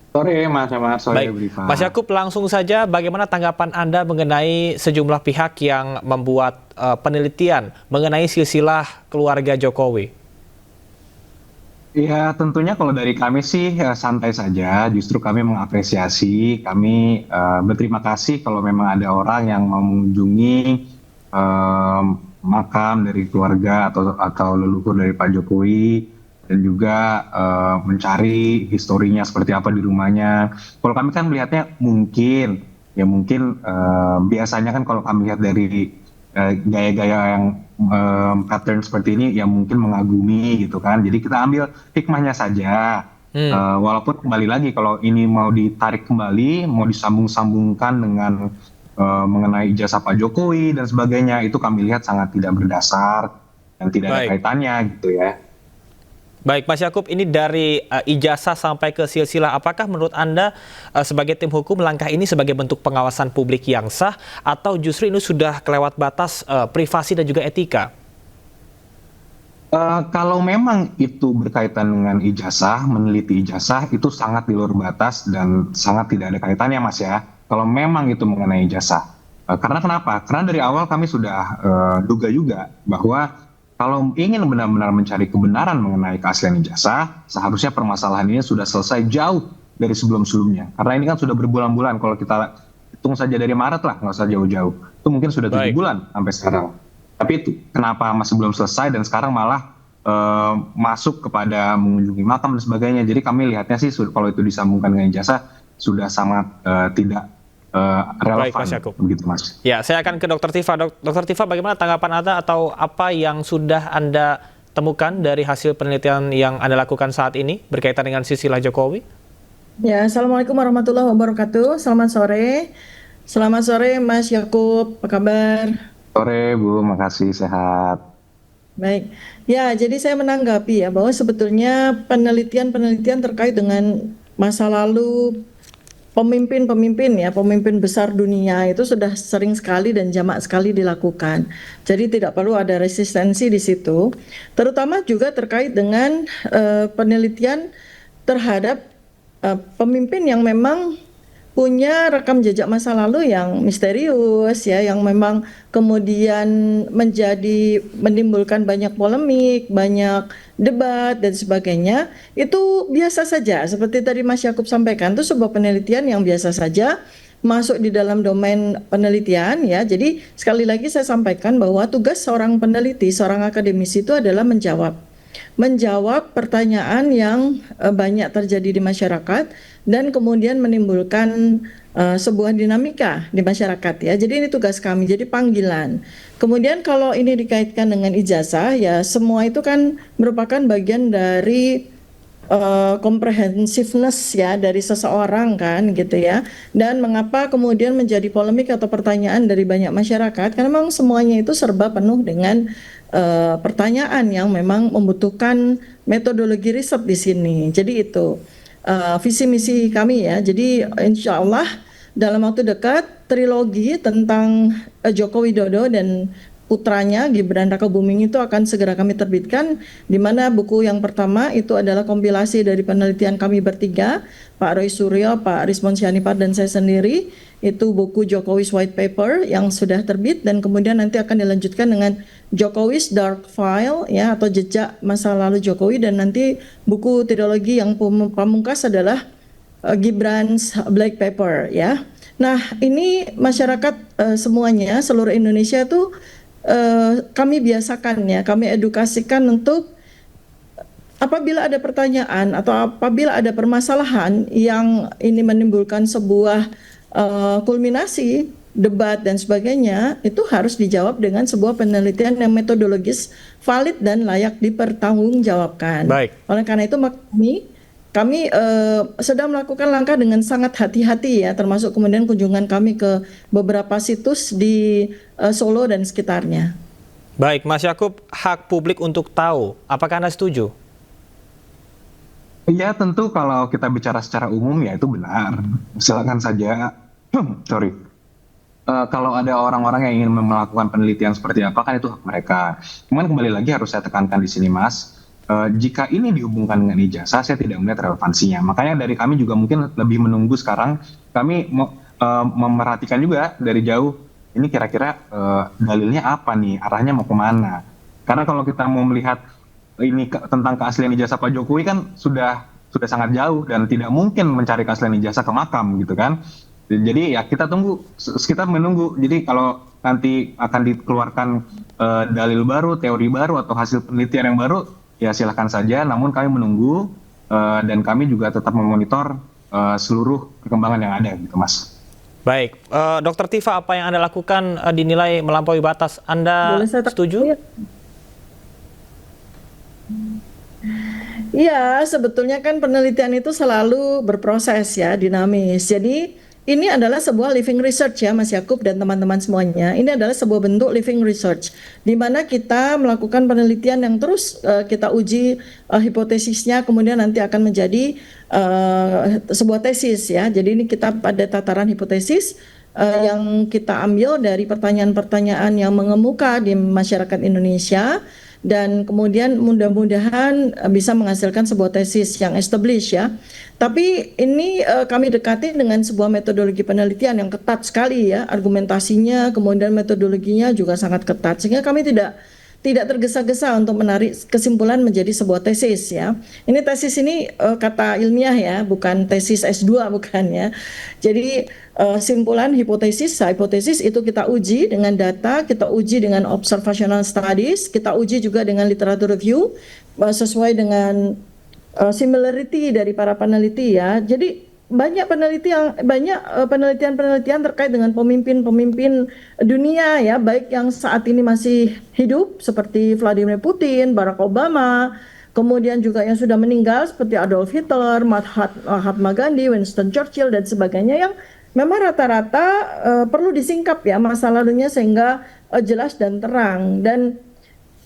Sore Mas, sore Baik. Mas Yakub, langsung saja bagaimana tanggapan Anda mengenai sejumlah pihak yang membuat penelitian mengenai silsilah keluarga Jokowi? Ya tentunya kalau dari kami sih santai saja, justru kami mengapresiasi, kami berterima kasih kalau memang ada orang yang mau mengunjungi makam dari keluarga atau leluhur dari Pak Jokowi, dan juga mencari historinya seperti apa di rumahnya. Kalau kami kan melihatnya mungkin biasanya kan kalau kami lihat dari gaya-gaya yang pattern seperti ini ya mungkin mengagumi gitu kan. Jadi kita ambil hikmahnya saja. Walaupun kembali lagi kalau ini mau ditarik kembali, mau disambung-sambungkan dengan mengenai ijazah Pak Jokowi dan sebagainya, itu kami lihat sangat tidak berdasar dan tidak ada kaitannya gitu ya. Baik, Mas Yakub, ini dari ijazah sampai ke silsilah, apakah menurut Anda sebagai tim hukum langkah ini sebagai bentuk pengawasan publik yang sah atau justru ini sudah kelewat batas privasi dan juga etika? Kalau memang itu berkaitan dengan ijazah, meneliti ijazah, itu sangat di luar batas dan sangat tidak ada kaitannya, Mas ya. Kalau memang itu mengenai ijazah. Karena kenapa? Karena dari awal kami sudah duga juga bahwa kalau ingin benar-benar mencari kebenaran mengenai keaslian ijazah, seharusnya permasalahan ini sudah selesai jauh dari sebelum-sebelumnya. Karena ini kan sudah berbulan-bulan, kalau kita hitung saja dari Maret lah, nggak usah jauh-jauh. Itu mungkin sudah 7 bulan sampai sekarang. Tapi itu, kenapa masih belum selesai dan sekarang malah masuk kepada mengunjungi makam dan sebagainya. Jadi kami lihatnya sih kalau itu disambungkan dengan ijazah, sudah sangat tidak relevan. Baik, Mas Yakub. Begitu, Mas. Ya, saya akan ke Dr. Tifa. Dr. Tifa, bagaimana tanggapan Anda atau apa yang sudah Anda temukan dari hasil penelitian yang Anda lakukan saat ini berkaitan dengan silsilah Jokowi? Ya, Assalamualaikum warahmatullahi wabarakatuh. Selamat sore. Selamat sore, Mas Yakub. Apa kabar? Sore, Bu. Makasih, sehat. Baik. Ya, jadi saya menanggapi ya bahwa sebetulnya penelitian-penelitian terkait dengan masa lalu pemimpin besar dunia itu sudah sering sekali dan jamak sekali dilakukan. Jadi tidak perlu ada resistensi di situ. Terutama juga terkait dengan penelitian terhadap pemimpin yang memang punya rekam jejak masa lalu yang misterius ya, yang memang kemudian menimbulkan banyak polemik, banyak debat dan sebagainya. Itu biasa saja, seperti tadi Mas Yakub sampaikan, itu sebuah penelitian yang biasa saja masuk di dalam domain penelitian ya. Jadi sekali lagi saya sampaikan bahwa tugas seorang peneliti, seorang akademisi itu adalah menjawab pertanyaan yang banyak terjadi di masyarakat dan kemudian menimbulkan sebuah dinamika di masyarakat ya. Jadi ini tugas kami, jadi panggilan. Kemudian kalau ini dikaitkan dengan ijazah ya, semua itu kan merupakan bagian dari comprehensiveness ya dari seseorang kan gitu ya. Dan mengapa kemudian menjadi polemik atau pertanyaan dari banyak masyarakat? Karena memang semuanya itu serba penuh dengan pertanyaan yang memang membutuhkan metodologi riset di sini. Jadi itu visi misi kami ya. Jadi insya Allah dalam waktu dekat trilogi tentang Joko Widodo dan putranya Gibran Rakabuming itu akan segera kami terbitkan, di mana buku yang pertama itu adalah kompilasi dari penelitian kami bertiga, Pak Roy Suryo, Pak Rismon Sianipar dan saya sendiri. Itu buku Jokowi's White Paper yang sudah terbit, dan kemudian nanti akan dilanjutkan dengan Jokowi's Dark File ya, atau jejak masa lalu Jokowi, dan nanti buku trilogi yang pamungkas adalah Gibran's Black Paper ya. Nah, ini masyarakat semuanya seluruh Indonesia itu kami biasakan ya, kami edukasikan untuk apabila ada pertanyaan atau apabila ada permasalahan yang ini menimbulkan sebuah kulminasi debat dan sebagainya, itu harus dijawab dengan sebuah penelitian yang metodologis, valid dan layak dipertanggungjawabkan. Baik. Oleh karena itu kami sedang melakukan langkah dengan sangat hati-hati ya, termasuk kemudian kunjungan kami ke beberapa situs di Solo dan sekitarnya. Baik, Mas Yakub, hak publik untuk tahu, apakah Anda setuju? Ya tentu kalau kita bicara secara umum ya itu benar. Silakan saja. Kalau ada orang-orang yang ingin melakukan penelitian seperti apa kan itu hak mereka. Cuman kembali lagi harus saya tekankan di sini, Mas. Jika ini dihubungkan dengan ijazah, saya tidak melihat relevansinya. Makanya dari kami juga mungkin lebih menunggu sekarang. Kami memerhatikan juga dari jauh. Ini kira-kira dalilnya apa nih? Arahnya mau kemana? Karena kalau kita mau melihat tentang keaslian ijazah Pak Jokowi kan sudah sangat jauh dan tidak mungkin mencari keaslian ijazah ke makam gitu kan. Jadi ya kita menunggu. Jadi kalau nanti akan dikeluarkan dalil baru, teori baru atau hasil penelitian yang baru, ya silakan saja. Namun kami menunggu dan kami juga tetap memonitor seluruh perkembangan yang ada gitu Mas. Baik, Dr. Tifa, apa yang Anda lakukan dinilai melampaui batas. Anda setuju? Iya, sebetulnya kan penelitian itu selalu berproses ya, dinamis. Jadi ini adalah sebuah living research ya Mas Yakub dan teman-teman semuanya. Ini adalah sebuah bentuk living research di mana kita melakukan penelitian yang terus kita uji hipotesisnya, kemudian nanti akan menjadi sebuah tesis ya. Jadi ini kita pada tataran hipotesis yang kita ambil dari pertanyaan-pertanyaan yang mengemuka di masyarakat Indonesia. Dan kemudian mudah-mudahan bisa menghasilkan sebuah tesis yang established ya. Tapi ini kami dekati dengan sebuah metodologi penelitian yang ketat sekali ya, argumentasinya, kemudian metodologinya juga sangat ketat, sehingga kami tidak tergesa-gesa untuk menarik kesimpulan menjadi sebuah tesis ya. Ini tesis ini kata ilmiah ya, bukan tesis S2 bukan ya. Jadi simpulan hipotesis itu kita uji dengan data, kita uji dengan observational studies, kita uji juga dengan literature review sesuai dengan similarity dari para peneliti ya. Jadi banyak penelitian terkait dengan pemimpin dunia ya, baik yang saat ini masih hidup seperti Vladimir Putin, Barack Obama, kemudian juga yang sudah meninggal seperti Adolf Hitler, Mahatma Gandhi, Winston Churchill dan sebagainya, yang memang rata-rata perlu disingkap ya masa lalunya sehingga jelas dan terang. Dan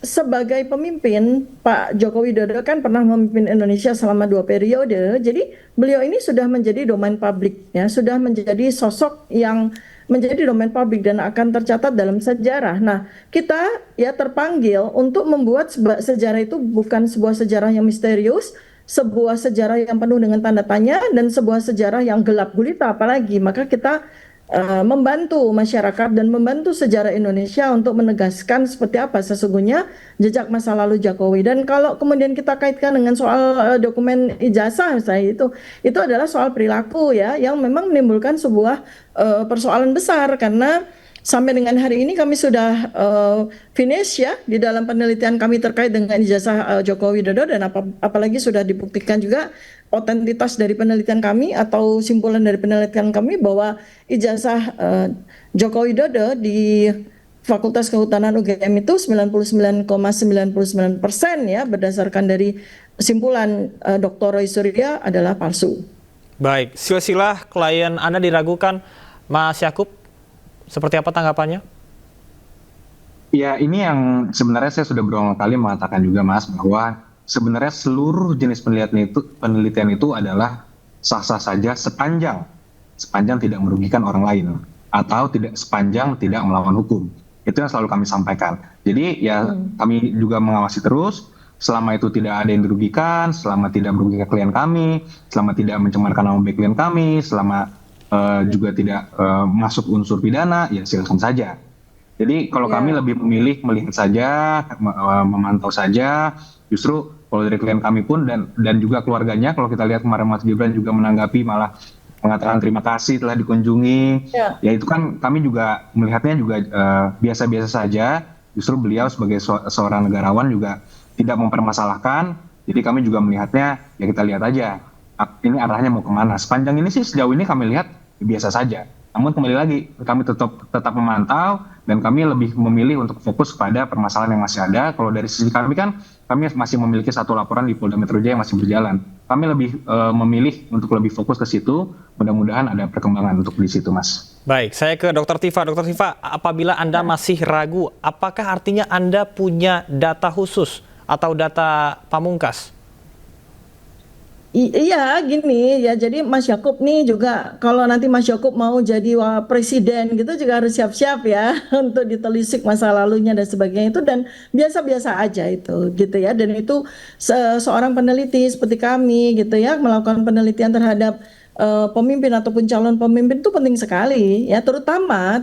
sebagai pemimpin, Pak Joko Widodo kan pernah memimpin Indonesia selama 2 periode. Jadi beliau ini sudah menjadi domain publik ya, sudah menjadi sosok yang menjadi domain publik dan akan tercatat dalam sejarah. Nah, kita ya terpanggil untuk membuat sejarah itu bukan sebuah sejarah yang misterius, sebuah sejarah yang penuh dengan tanda tanya, dan sebuah sejarah yang gelap gulita apalagi. Maka kita membantu masyarakat dan membantu sejarah Indonesia untuk menegaskan seperti apa sesungguhnya jejak masa lalu Jokowi. Dan kalau kemudian kita kaitkan dengan soal dokumen ijazah misalnya, itu adalah soal perilaku ya, yang memang menimbulkan sebuah persoalan besar, karena sampai dengan hari ini kami sudah finish ya di dalam penelitian kami terkait dengan ijazah Joko Widodo, dan apalagi sudah dibuktikan juga otentitas dari penelitian kami atau simpulan dari penelitian kami bahwa ijazah Joko Widodo di Fakultas Kehutanan UGM itu 99,99% ya, berdasarkan dari simpulan Dr. Roy Surya adalah palsu. Baik, silsilah klien Anda diragukan, Mas Yakub. Seperti apa tanggapannya? Ya, ini yang sebenarnya saya sudah berulang kali mengatakan juga Mas, bahwa sebenarnya seluruh jenis penelitian itu adalah sah-sah saja sepanjang tidak merugikan orang lain atau sepanjang tidak melawan hukum. Itu yang selalu kami sampaikan. Jadi ya kami juga mengawasi terus, selama itu tidak ada yang dirugikan, selama tidak merugikan klien kami, selama tidak mencemarkan nama baik klien kami, selama juga tidak masuk unsur pidana, ya silakan saja. Jadi kalau kami lebih memilih melihat saja, memantau saja. Justru kalau dari klien kami pun dan juga keluarganya, kalau kita lihat kemarin Mas Gibran juga menanggapi, malah mengatakan terima kasih telah dikunjungi. Ya itu kan kami juga melihatnya juga biasa-biasa saja. Justru beliau sebagai seorang negarawan juga tidak mempermasalahkan. Jadi kami juga melihatnya, ya kita lihat aja ini arahnya mau kemana. Sepanjang ini sih sejauh ini kami lihat biasa saja. Namun kembali lagi kami tetap memantau dan kami lebih memilih untuk fokus pada permasalahan yang masih ada. Kalau dari sisi kami kan kami masih memiliki 1 laporan di Polda Metro Jaya yang masih berjalan. Kami lebih memilih untuk lebih fokus ke situ. Mudah-mudahan ada perkembangan untuk di situ, Mas. Baik, saya ke Dr. Tifa. Dr. Tifa, apabila Anda masih ragu, apakah artinya Anda punya data khusus atau data pamungkas? Iya gini ya, jadi Mas Yakub nih juga kalau nanti Mas Yakub mau jadi presiden gitu juga harus siap-siap ya untuk ditelisik masa lalunya dan sebagainya itu, dan biasa-biasa aja itu gitu ya. Dan itu seorang peneliti seperti kami gitu ya melakukan penelitian terhadap pemimpin ataupun calon pemimpin itu penting sekali ya, terutama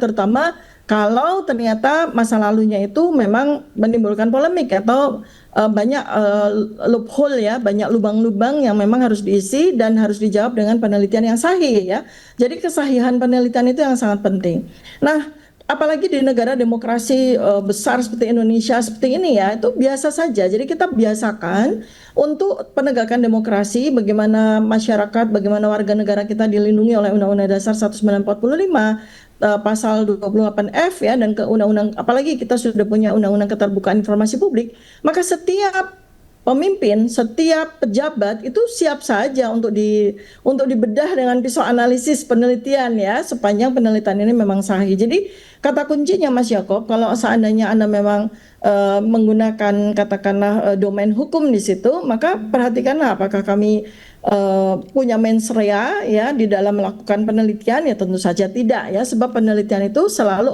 kalau ternyata masa lalunya itu memang menimbulkan polemik atau banyak loophole ya, banyak lubang-lubang yang memang harus diisi dan harus dijawab dengan penelitian yang sahih ya. Jadi kesahihan penelitian itu yang sangat penting. Nah, apalagi di negara demokrasi besar seperti Indonesia seperti ini ya, itu biasa saja. Jadi kita biasakan untuk penegakan demokrasi, bagaimana masyarakat, bagaimana warga negara kita dilindungi oleh Undang-Undang Dasar 1945, pasal 28F ya, dan ke undang-undang, apalagi kita sudah punya Undang-Undang Keterbukaan Informasi Publik, maka setiap pemimpin, setiap pejabat itu siap saja untuk dibedah dengan pisau analisis penelitian ya, sepanjang penelitian ini memang sahih. Jadi kata kuncinya Mas Yakob, kalau seandainya Anda memang menggunakan katakanlah domain hukum di situ, maka perhatikanlah apakah kami punya mens rea ya di dalam melakukan penelitian. Ya tentu saja tidak ya, sebab penelitian itu selalu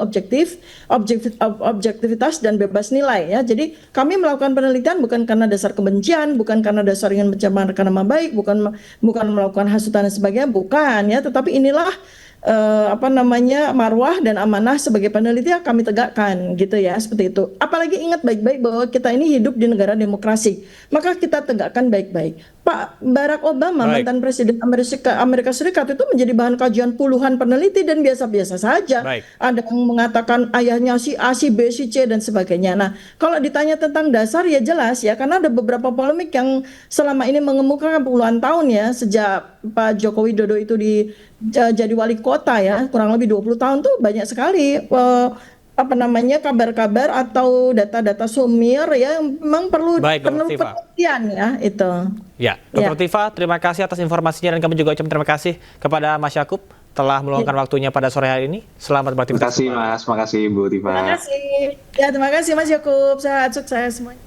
objektivitas dan bebas nilai ya. Jadi kami melakukan penelitian bukan karena dasar kebencian, bukan karena dasar ingin mencemarkan nama baik, bukan melakukan hasutan dan sebagainya, bukan ya, tetapi inilah marwah dan amanah sebagai peneliti yang kami tegakkan gitu ya, seperti itu. Apalagi ingat baik-baik bahwa kita ini hidup di negara demokrasi, maka kita tegakkan baik-baik. Pak Barack Obama, mantan Presiden Amerika Serikat, itu menjadi bahan kajian puluhan peneliti dan biasa-biasa saja. Ada yang mengatakan ayahnya si A, si B, si C dan sebagainya. Nah, kalau ditanya tentang dasar ya jelas ya, karena ada beberapa polemik yang selama ini mengemukakan puluhan tahun ya, sejak Pak Joko Widodo itu jadi wali kota ya, kurang lebih 20 tahun tuh banyak sekali kabar-kabar atau data-data sumir ya yang memang perlu penelitian ya itu. Ya, Dr. Tifa, terima kasih atas informasinya dan kami juga ucapkan terima kasih kepada Mas Yakub telah meluangkan waktunya pada sore hari ini. Selamat beraktivitas. Terima kasih Mas, terima kasih Bu Tifa. Terima kasih. Ya, terima kasih Mas Yakub. Sehat, sukses semuanya.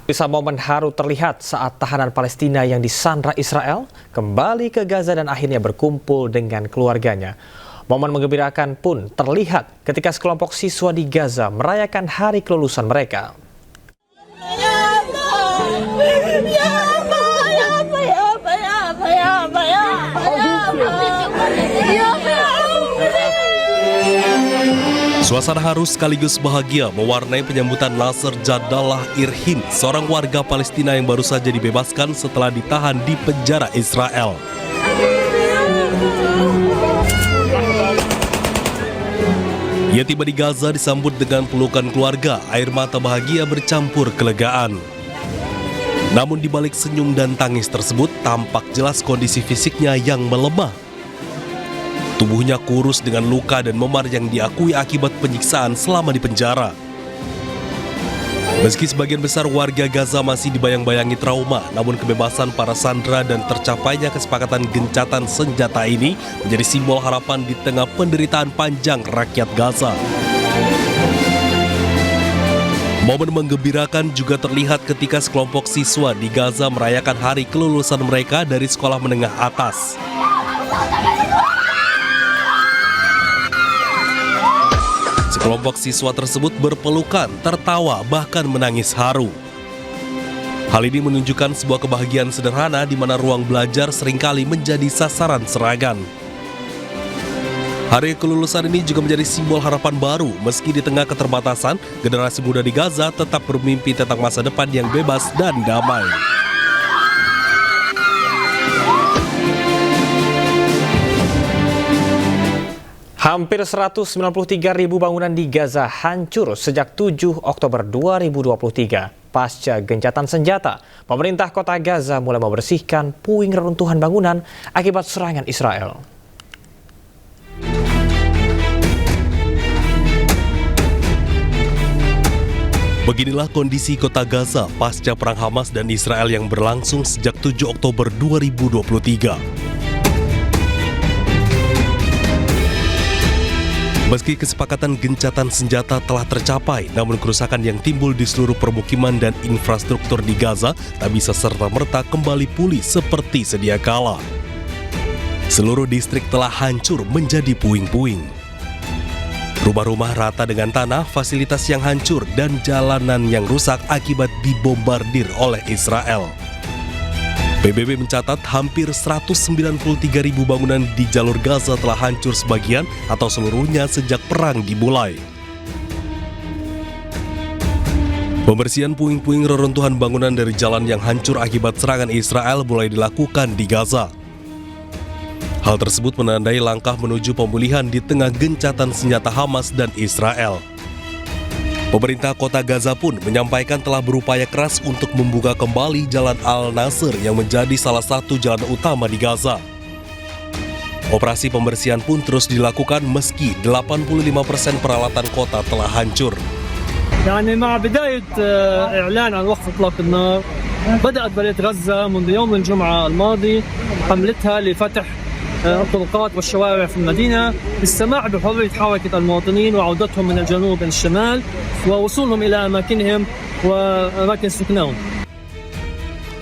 Bisa momen haru terlihat saat tahanan Palestina yang disandra Israel kembali ke Gaza dan akhirnya berkumpul dengan keluarganya. Momen menggembirakan pun terlihat ketika sekelompok siswa di Gaza merayakan hari kelulusan mereka. Suasana haru sekaligus bahagia mewarnai penyambutan Nasser Jadallah Irhin, seorang warga Palestina yang baru saja dibebaskan setelah ditahan di penjara Israel. Ia tiba di Gaza disambut dengan pelukan keluarga, air mata bahagia bercampur kelegaan. Namun di balik senyum dan tangis tersebut, tampak jelas kondisi fisiknya yang melemah. Tubuhnya kurus dengan luka dan memar yang diakui akibat penyiksaan selama di penjara. Meski sebagian besar warga Gaza masih dibayang-bayangi trauma, namun kebebasan para sandera dan tercapainya kesepakatan gencatan senjata ini menjadi simbol harapan di tengah penderitaan panjang rakyat Gaza. Momen menggembirakan juga terlihat ketika sekelompok siswa di Gaza merayakan hari kelulusan mereka dari sekolah menengah atas. Sekelompok siswa tersebut berpelukan, tertawa, bahkan menangis haru. Hal ini menunjukkan sebuah kebahagiaan sederhana di mana ruang belajar seringkali menjadi sasaran serangan. Hari kelulusan ini juga menjadi simbol harapan baru, meski di tengah keterbatasan, generasi muda di Gaza tetap bermimpi tentang masa depan yang bebas dan damai. Hampir 193.000 bangunan di Gaza hancur sejak 7 Oktober 2023. Pasca gencatan senjata, pemerintah kota Gaza mulai membersihkan puing reruntuhan bangunan akibat serangan Israel. Beginilah kondisi kota Gaza pasca perang Hamas dan Israel yang berlangsung sejak 7 Oktober 2023. Meski kesepakatan gencatan senjata telah tercapai, namun kerusakan yang timbul di seluruh permukiman dan infrastruktur di Gaza tak bisa serta-merta kembali pulih seperti sedia kala. Seluruh distrik telah hancur menjadi puing-puing. Rumah-rumah rata dengan tanah, fasilitas yang hancur, dan jalanan yang rusak akibat dibombardir oleh Israel. PBB mencatat hampir 193.000 bangunan di jalur Gaza telah hancur sebagian atau seluruhnya sejak perang dimulai. Pembersihan puing-puing reruntuhan bangunan dari jalan yang hancur akibat serangan Israel mulai dilakukan di Gaza. Hal tersebut menandai langkah menuju pemulihan di tengah gencatan senjata Hamas dan Israel. Pemerintah kota Gaza pun menyampaikan telah berupaya keras untuk membuka kembali Jalan Al-Nasr yang menjadi salah satu jalan utama di Gaza. Operasi pembersihan pun terus dilakukan meski 85% peralatan kota telah hancur. يعني مع بداية إعلان عن وقف إطلاق النار بدأت بلدية غزة منذ يوم الجمعة الماضي حملتها لفتح الطرقات والشوارع في المدينة للسماح بحرية حركة المواطنين وعودتهم من الجنوب إلى الشمال ووصولهم إلى أماكنهم وأماكن سكنهم.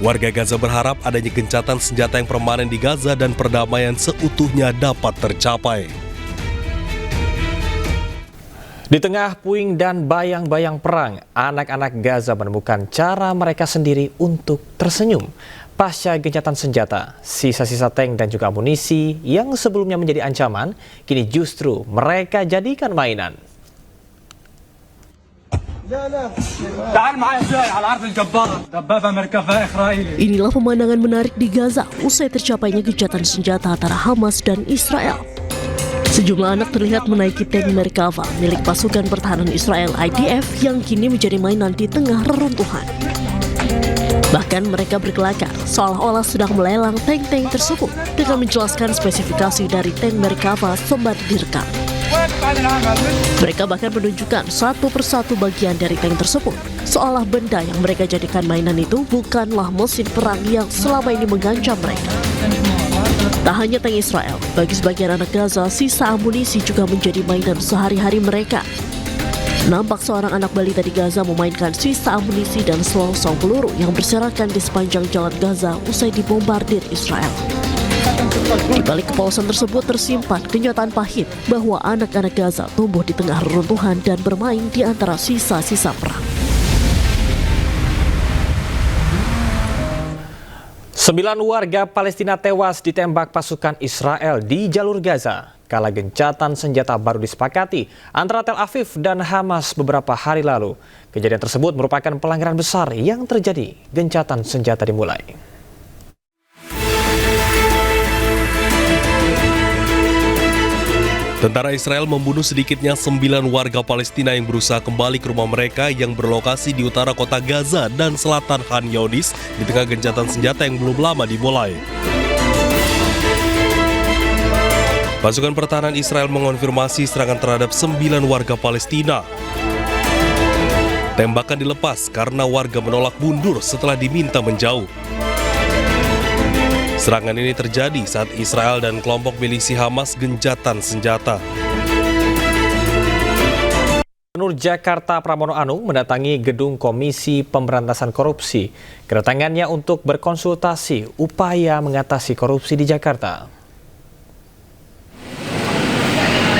Warga Gaza berharap adanya gencatan senjata yang permanen di Gaza dan perdamaian seutuhnya dapat tercapai. Di tengah puing dan bayang-bayang perang, anak-anak Gaza menemukan cara mereka sendiri untuk tersenyum. Pasca gencatan senjata, sisa-sisa tank dan juga amunisi yang sebelumnya menjadi ancaman, kini justru mereka jadikan mainan. Inilah pemandangan menarik di Gaza usai tercapainya gencatan senjata antara Hamas dan Israel. Sejumlah anak terlihat menaiki tank Merkava milik pasukan pertahanan Israel IDF yang kini menjadi mainan di tengah reruntuhan. Bahkan mereka berkelakar seolah-olah sedang melelang tank-tank tersebut dengan menjelaskan spesifikasi dari tank Merkava sembari direkam. Mereka bahkan menunjukkan satu persatu bagian dari tank tersebut, seolah benda yang mereka jadikan mainan itu bukanlah mesin perang yang selama ini mengancam mereka. Tak hanya tank Israel, bagi sebagian anak Gaza, sisa amunisi juga menjadi mainan sehari-hari mereka. Nampak seorang anak balita di Gaza memainkan sisa amunisi dan selongsong peluru yang berserakan di sepanjang jalan Gaza usai dibombardir Israel. Di balik kepolosan tersebut tersimpan kenyataan pahit bahwa anak-anak Gaza tumbuh di tengah reruntuhan dan bermain di antara sisa-sisa perang. 9 warga Palestina tewas ditembak pasukan Israel di jalur Gaza kala gencatan senjata baru disepakati antara Tel Aviv dan Hamas beberapa hari lalu. Kejadian tersebut merupakan pelanggaran besar yang terjadi gencatan senjata dimulai. Tentara Israel membunuh sedikitnya 9 warga Palestina yang berusaha kembali ke rumah mereka yang berlokasi di utara kota Gaza dan selatan Khan Younis di tengah gencatan senjata yang belum lama dimulai. Pasukan pertahanan Israel mengonfirmasi serangan terhadap 9 warga Palestina. Tembakan dilepas karena warga menolak mundur setelah diminta menjauh. Serangan ini terjadi saat Israel dan kelompok milisi Hamas gencatan senjata. Gubernur Jakarta Pramono Anung mendatangi gedung Komisi Pemberantasan Korupsi. Kedatangannya untuk berkonsultasi upaya mengatasi korupsi di Jakarta.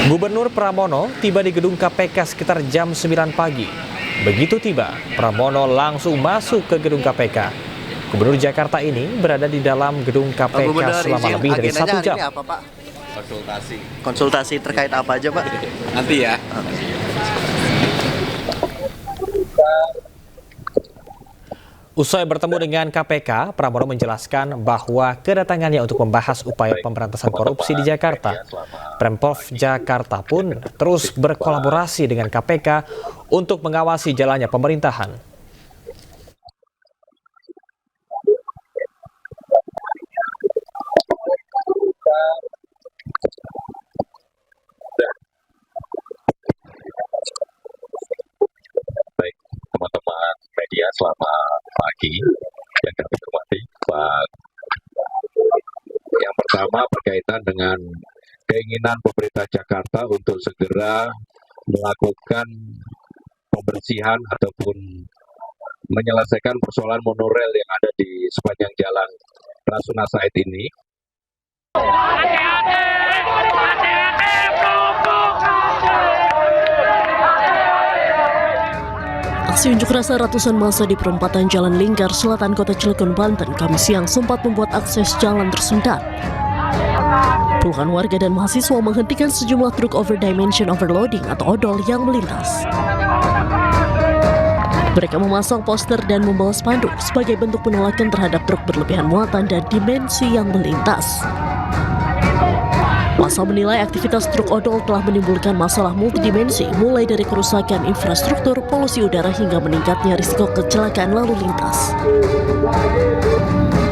Gubernur Pramono tiba di gedung KPK sekitar jam 9 pagi. Begitu tiba, Pramono langsung masuk ke gedung KPK. Gubernur Jakarta ini berada di dalam gedung KPK selama lebih dari 1 jam. Apa, Pak? Konsultasi terkait apa aja, Pak? Nanti ya. Usai bertemu dengan KPK, Pramono menjelaskan bahwa kedatangannya untuk membahas upaya pemberantasan korupsi di Jakarta. Pemprov Jakarta pun terus berkolaborasi dengan KPK untuk mengawasi jalannya pemerintahan. Baik, teman-teman media, selamat pagi yang kami hormati. Yang pertama berkaitan dengan keinginan pemerintah Jakarta untuk segera melakukan pembersihan ataupun menyelesaikan persoalan monorail yang ada di sepanjang jalan Rasuna Said ini. Aksi unjuk rasa ratusan massa di perempatan Jalan Lingkar, Selatan Kota Cilegon, Banten, Kamis siang sempat membuat akses jalan tersendat. Puluhan warga dan mahasiswa menghentikan sejumlah truk overdimension overloading atau odol yang melintas. Mereka memasang poster dan membawa spanduk sebagai bentuk penolakan terhadap truk berlebihan muatan dan dimensi yang melintas. Massa menilai aktivitas truk odol telah menimbulkan masalah multidimensi, mulai dari kerusakan infrastruktur, polusi udara hingga meningkatnya risiko kecelakaan lalu lintas.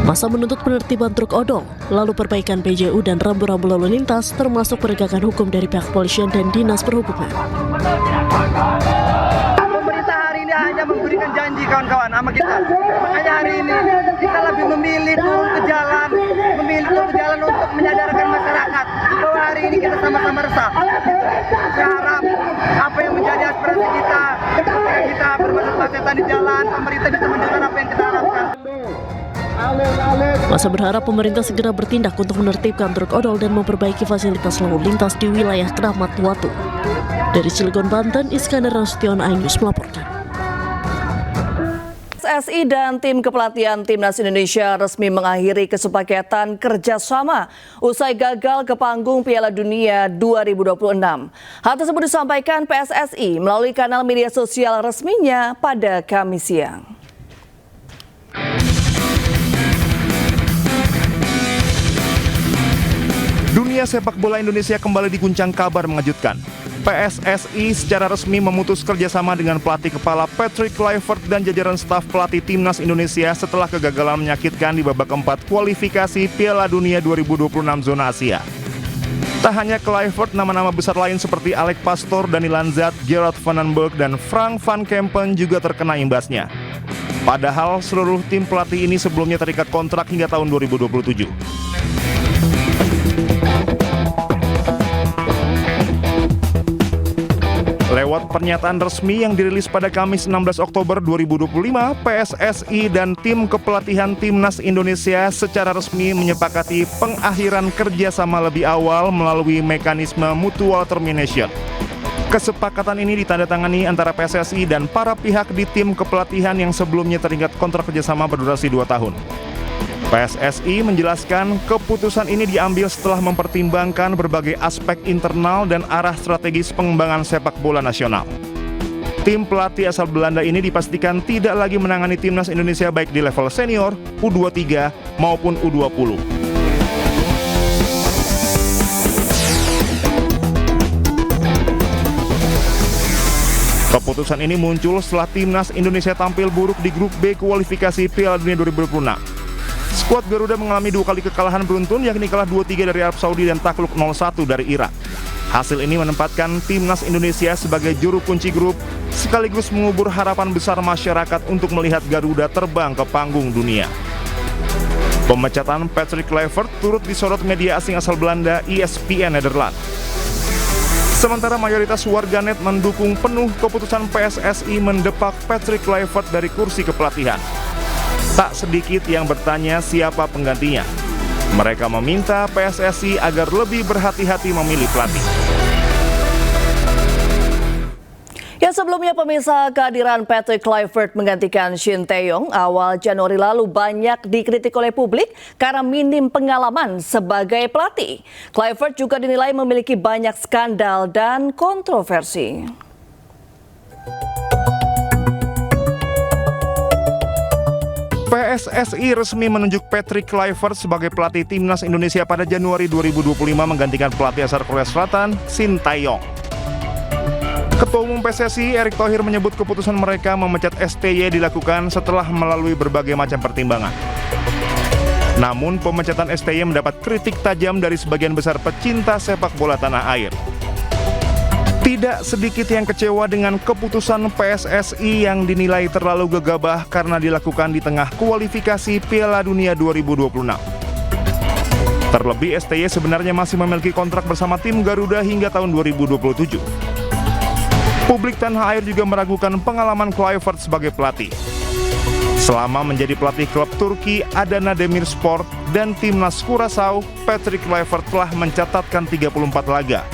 Massa menuntut penertiban truk odol, lalu perbaikan PJU dan rambu-rambu lalu lintas, termasuk penegakan hukum dari pihak kepolisian dan dinas perhubungan. Pemerintah hari ini hanya memberikan janji kawan-kawan sama kita. Makanya hari ini kita lebih memilih turun ke jalan untuk menyadarkan masyarakat bahwa hari ini kita sama-sama resah. Saya harap apa yang menjadi aspirasi kita bermacet-macetan di jalan, pemerintah bisa mendengar apa yang kita harapkan. Massa berharap pemerintah segera bertindak untuk menertibkan truk odol dan memperbaiki fasilitas lalu lintas di wilayah Kramat Watu. Dari Cilegon, Banten, Iskandar Nasution, iNews melaporkan. PSSI dan tim kepelatihan Timnas Indonesia resmi mengakhiri kesepakatan kerjasama usai gagal ke panggung Piala Dunia 2026. Hal tersebut disampaikan PSSI melalui kanal media sosial resminya pada Kamis siang. Dunia sepak bola Indonesia kembali diguncang kabar mengejutkan. PSSI secara resmi memutus kerjasama dengan pelatih kepala Patrick Kluivert dan jajaran staf pelatih Timnas Indonesia setelah kegagalan menyakitkan di babak keempat kualifikasi Piala Dunia 2026 zona Asia. Tak hanya Kluivert, nama-nama besar lain seperti Alex Pastoor, Dani Lanzat, Gerard van den Berg, dan Frank van Kempen juga terkena imbasnya. Padahal seluruh tim pelatih ini sebelumnya terikat kontrak hingga tahun 2027. Lewat pernyataan resmi yang dirilis pada Kamis 16 Oktober 2025, PSSI dan tim kepelatihan Timnas Indonesia secara resmi menyepakati pengakhiran kerjasama lebih awal melalui mekanisme mutual termination. Kesepakatan ini ditandatangani antara PSSI dan para pihak di tim kepelatihan yang sebelumnya terikat kontrak kerjasama berdurasi 2 tahun. PSSI menjelaskan keputusan ini diambil setelah mempertimbangkan berbagai aspek internal dan arah strategis pengembangan sepak bola nasional. Tim pelatih asal Belanda ini dipastikan tidak lagi menangani Timnas Indonesia baik di level senior, U23 maupun U20. Keputusan ini muncul setelah Timnas Indonesia tampil buruk di grup B kualifikasi Piala Dunia 2026. Skuad Garuda mengalami 2 kali kekalahan beruntun, yakni kalah 2-3 dari Arab Saudi dan takluk 0-1 dari Irak. Hasil ini menempatkan Timnas Indonesia sebagai juru kunci grup, sekaligus mengubur harapan besar masyarakat untuk melihat Garuda terbang ke panggung dunia. Pemecatan Patrick Kluivert turut disorot media asing asal Belanda ESPN Nederland. Sementara mayoritas warganet mendukung penuh keputusan PSSI mendepak Patrick Kluivert dari kursi kepelatihan. Tak sedikit yang bertanya siapa penggantinya. Mereka meminta PSSI agar lebih berhati-hati memilih pelatih. Ya, sebelumnya pemirsa, kehadiran Patrick Kluivert menggantikan Shin Tae-yong awal Januari lalu banyak dikritik oleh publik karena minim pengalaman sebagai pelatih. Kluivert juga dinilai memiliki banyak skandal dan kontroversi. PSSI resmi menunjuk Patrick Kluivert sebagai pelatih Timnas Indonesia pada Januari 2025 menggantikan pelatih asal Korea Selatan, Shin Tae-yong. Ketua Umum PSSI, Erick Thohir, menyebut keputusan mereka memecat STY dilakukan setelah melalui berbagai macam pertimbangan. Namun, pemecatan STY mendapat kritik tajam dari sebagian besar pecinta sepak bola tanah air. Tidak sedikit yang kecewa dengan keputusan PSSI yang dinilai terlalu gegabah karena dilakukan di tengah kualifikasi Piala Dunia 2026. Terlebih, STY sebenarnya masih memiliki kontrak bersama tim Garuda hingga tahun 2027. Publik tanah air juga meragukan pengalaman Kluivert sebagai pelatih. Selama menjadi pelatih klub Turki Adana Demirspor dan timnas Curaçao, Patrick Kluivert telah mencatatkan 34 laga.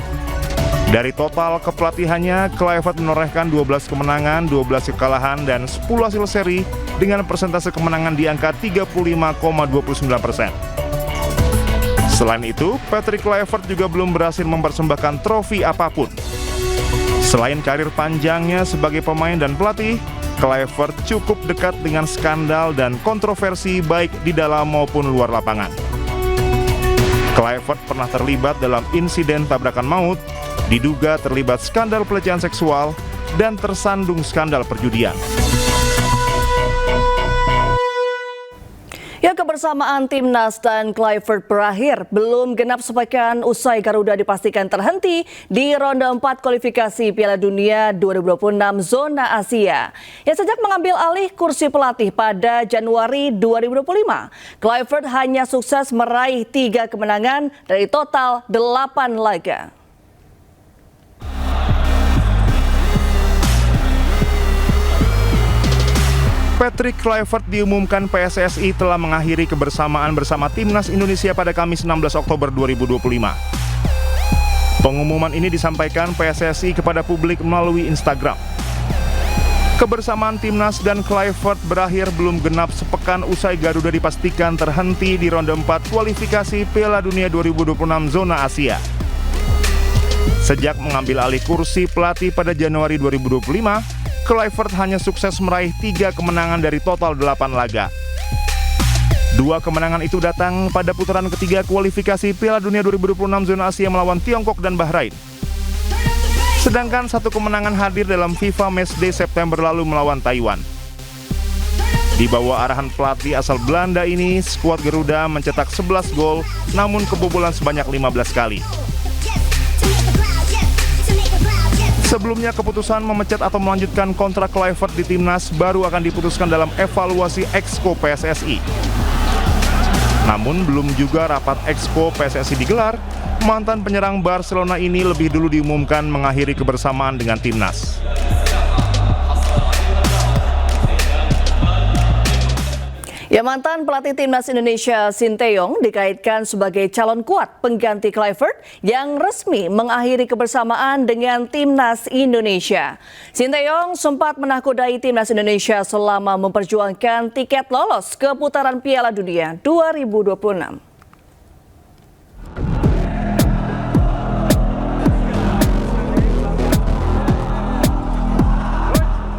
Dari total kepelatihannya, Kluivert menorehkan 12 kemenangan, 12 kekalahan, dan 10 hasil seri dengan persentase kemenangan di angka 35,29%. Selain itu, Patrick Kluivert juga belum berhasil mempersembahkan trofi apapun. Selain karir panjangnya sebagai pemain dan pelatih, Kluivert cukup dekat dengan skandal dan kontroversi baik di dalam maupun luar lapangan. Kluivert pernah terlibat dalam insiden tabrakan maut, diduga terlibat skandal pelecehan seksual, dan tersandung skandal perjudian. Ya, kebersamaan Timnas dan Kluivert berakhir. Belum genap sepekan usai Garuda dipastikan terhenti di ronde 4 kualifikasi Piala Dunia 2026 zona Asia. Ya, sejak mengambil alih kursi pelatih pada Januari 2025, Kluivert hanya sukses meraih 3 kemenangan dari total 8 laga. Patrick Kluivert diumumkan PSSI telah mengakhiri kebersamaan bersama Timnas Indonesia pada Kamis 16 Oktober 2025. Pengumuman ini disampaikan PSSI kepada publik melalui Instagram. Kebersamaan Timnas dan Kluivert berakhir belum genap sepekan usai Garuda dipastikan terhenti di ronde 4 kualifikasi Piala Dunia 2026 zona Asia. Sejak mengambil alih kursi pelatih pada Januari 2025, Kluivert hanya sukses meraih 3 kemenangan dari total 8 laga. 2 kemenangan itu datang pada putaran ketiga kualifikasi Piala Dunia 2026 zona Asia melawan Tiongkok dan Bahrain. Sedangkan 1 kemenangan hadir dalam FIFA Matchday September lalu melawan Taiwan. Di bawah arahan pelatih asal Belanda ini, skuad Garuda mencetak 11 gol, namun kebobolan sebanyak 15 kali. Sebelumnya, keputusan memecat atau melanjutkan kontrak Kluivert di Timnas baru akan diputuskan dalam evaluasi Exco PSSI. Namun belum juga rapat Exco PSSI digelar, mantan penyerang Barcelona ini lebih dulu diumumkan mengakhiri kebersamaan dengan Timnas. Ya, mantan pelatih Timnas Indonesia Sinteyong dikaitkan sebagai calon kuat pengganti Kluivert yang resmi mengakhiri kebersamaan dengan Timnas Indonesia. Sinteyong sempat menakodai Timnas Indonesia selama memperjuangkan tiket lolos ke putaran Piala Dunia 2026.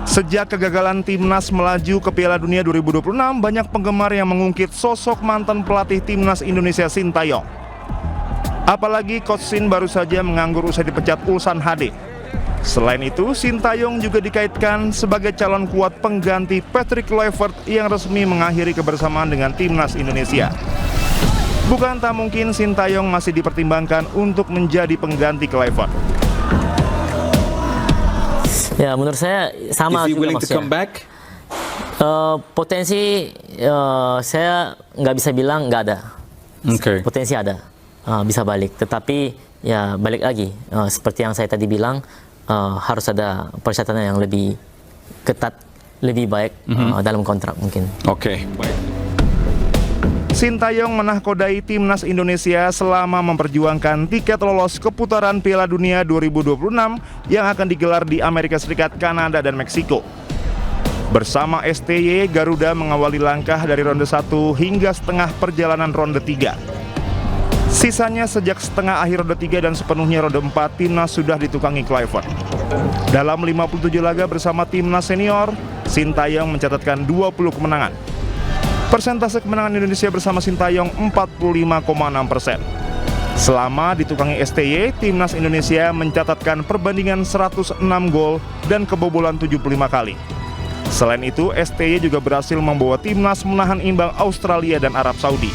Sejak kegagalan Timnas melaju ke Piala Dunia 2026, banyak penggemar yang mengungkit sosok mantan pelatih Timnas Indonesia Sinteyong. Apalagi Coach Sin baru saja menganggur usai dipecat Ulsan HD. Selain itu, Sinteyong juga dikaitkan sebagai calon kuat pengganti Patrick Kluivert yang resmi mengakhiri kebersamaan dengan Timnas Indonesia. Bukan tak mungkin Sinteyong masih dipertimbangkan untuk menjadi pengganti Kluivert. Ya, menurut saya sama juga Mas. Potensi saya nggak bisa bilang nggak ada. Potensi ada, bisa balik. Tetapi ya balik lagi, seperti yang saya tadi bilang, harus ada persyaratan yang lebih ketat, lebih baik dalam kontrak mungkin. Baik. Sinteyong menahkodai Timnas Indonesia selama memperjuangkan tiket lolos ke putaran Piala Dunia 2026 yang akan digelar di Amerika Serikat, Kanada, dan Meksiko. Bersama STY, Garuda mengawali langkah dari ronde 1 hingga setengah perjalanan ronde 3. Sisanya sejak setengah akhir ronde 3 dan sepenuhnya ronde 4, Timnas sudah ditukangi Kluivert. Dalam 57 laga bersama Timnas senior, Sinteyong mencatatkan 20 kemenangan. Persentase kemenangan Indonesia bersama Sinteyong 45,6%. Selama ditukangi STY, Timnas Indonesia mencatatkan perbandingan 106 gol dan kebobolan 75 kali. Selain itu, STY juga berhasil membawa Timnas menahan imbang Australia dan Arab Saudi.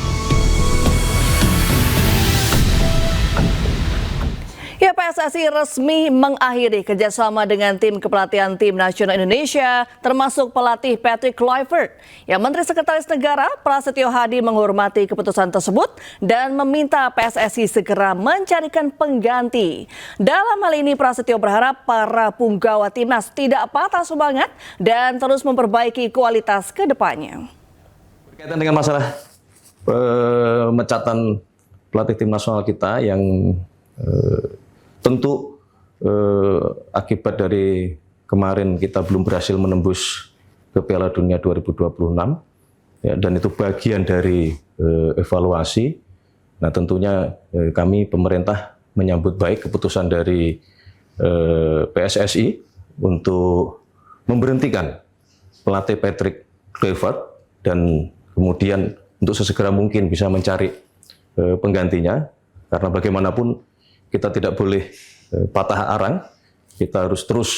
Ya, PSSI resmi mengakhiri kerjasama dengan tim kepelatihan Tim Nasional Indonesia, termasuk pelatih Patrick Kluivert. Ya, Menteri Sekretaris Negara Prasetyo Hadi menghormati keputusan tersebut dan meminta PSSI segera mencarikan pengganti. Dalam hal ini, Prasetyo berharap para punggawa Timnas tidak patah semangat dan terus memperbaiki kualitas ke depannya. Berkaitan dengan masalah pemecatan pelatih tim nasional kita yang tentu akibat dari kemarin kita belum berhasil menembus ke Piala Dunia 2026, ya, dan itu bagian dari evaluasi. Nah, tentunya kami pemerintah menyambut baik keputusan dari PSSI untuk memberhentikan pelatih Patrick Kluivert dan kemudian untuk sesegera mungkin bisa mencari penggantinya, karena bagaimanapun kita tidak boleh patah arang, kita harus terus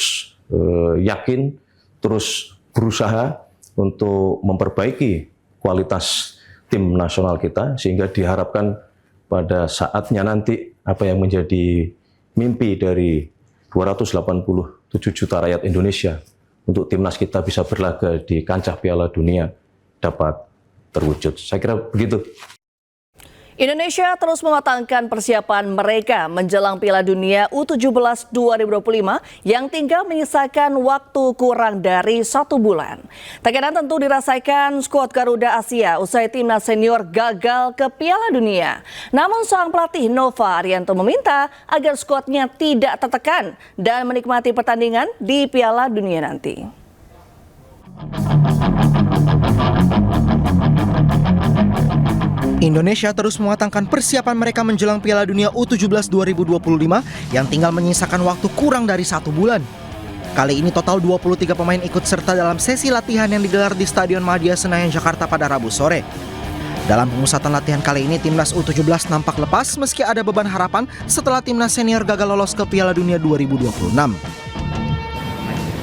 yakin, terus berusaha untuk memperbaiki kualitas tim nasional kita, sehingga diharapkan pada saatnya nanti apa yang menjadi mimpi dari 287 juta rakyat Indonesia untuk timnas kita bisa berlaga di kancah Piala Dunia dapat terwujud. Saya kira begitu. Indonesia terus mematangkan persiapan mereka menjelang Piala Dunia U17 2025 yang tinggal menyisakan waktu kurang dari 1 bulan. Tekanan tentu dirasakan skuad Garuda Asia usai timnas senior gagal ke Piala Dunia. Namun sang pelatih Nova Arianto meminta agar skuadnya tidak tertekan dan menikmati pertandingan di Piala Dunia nanti. Indonesia terus mematangkan persiapan mereka menjelang Piala Dunia U17 2025 yang tinggal menyisakan waktu kurang dari 1 bulan. Kali ini total 23 pemain ikut serta dalam sesi latihan yang digelar di Stadion Madia Senayan, Jakarta pada Rabu sore. Dalam pemusatan latihan kali ini, timnas U17 nampak lepas meski ada beban harapan setelah timnas senior gagal lolos ke Piala Dunia 2026.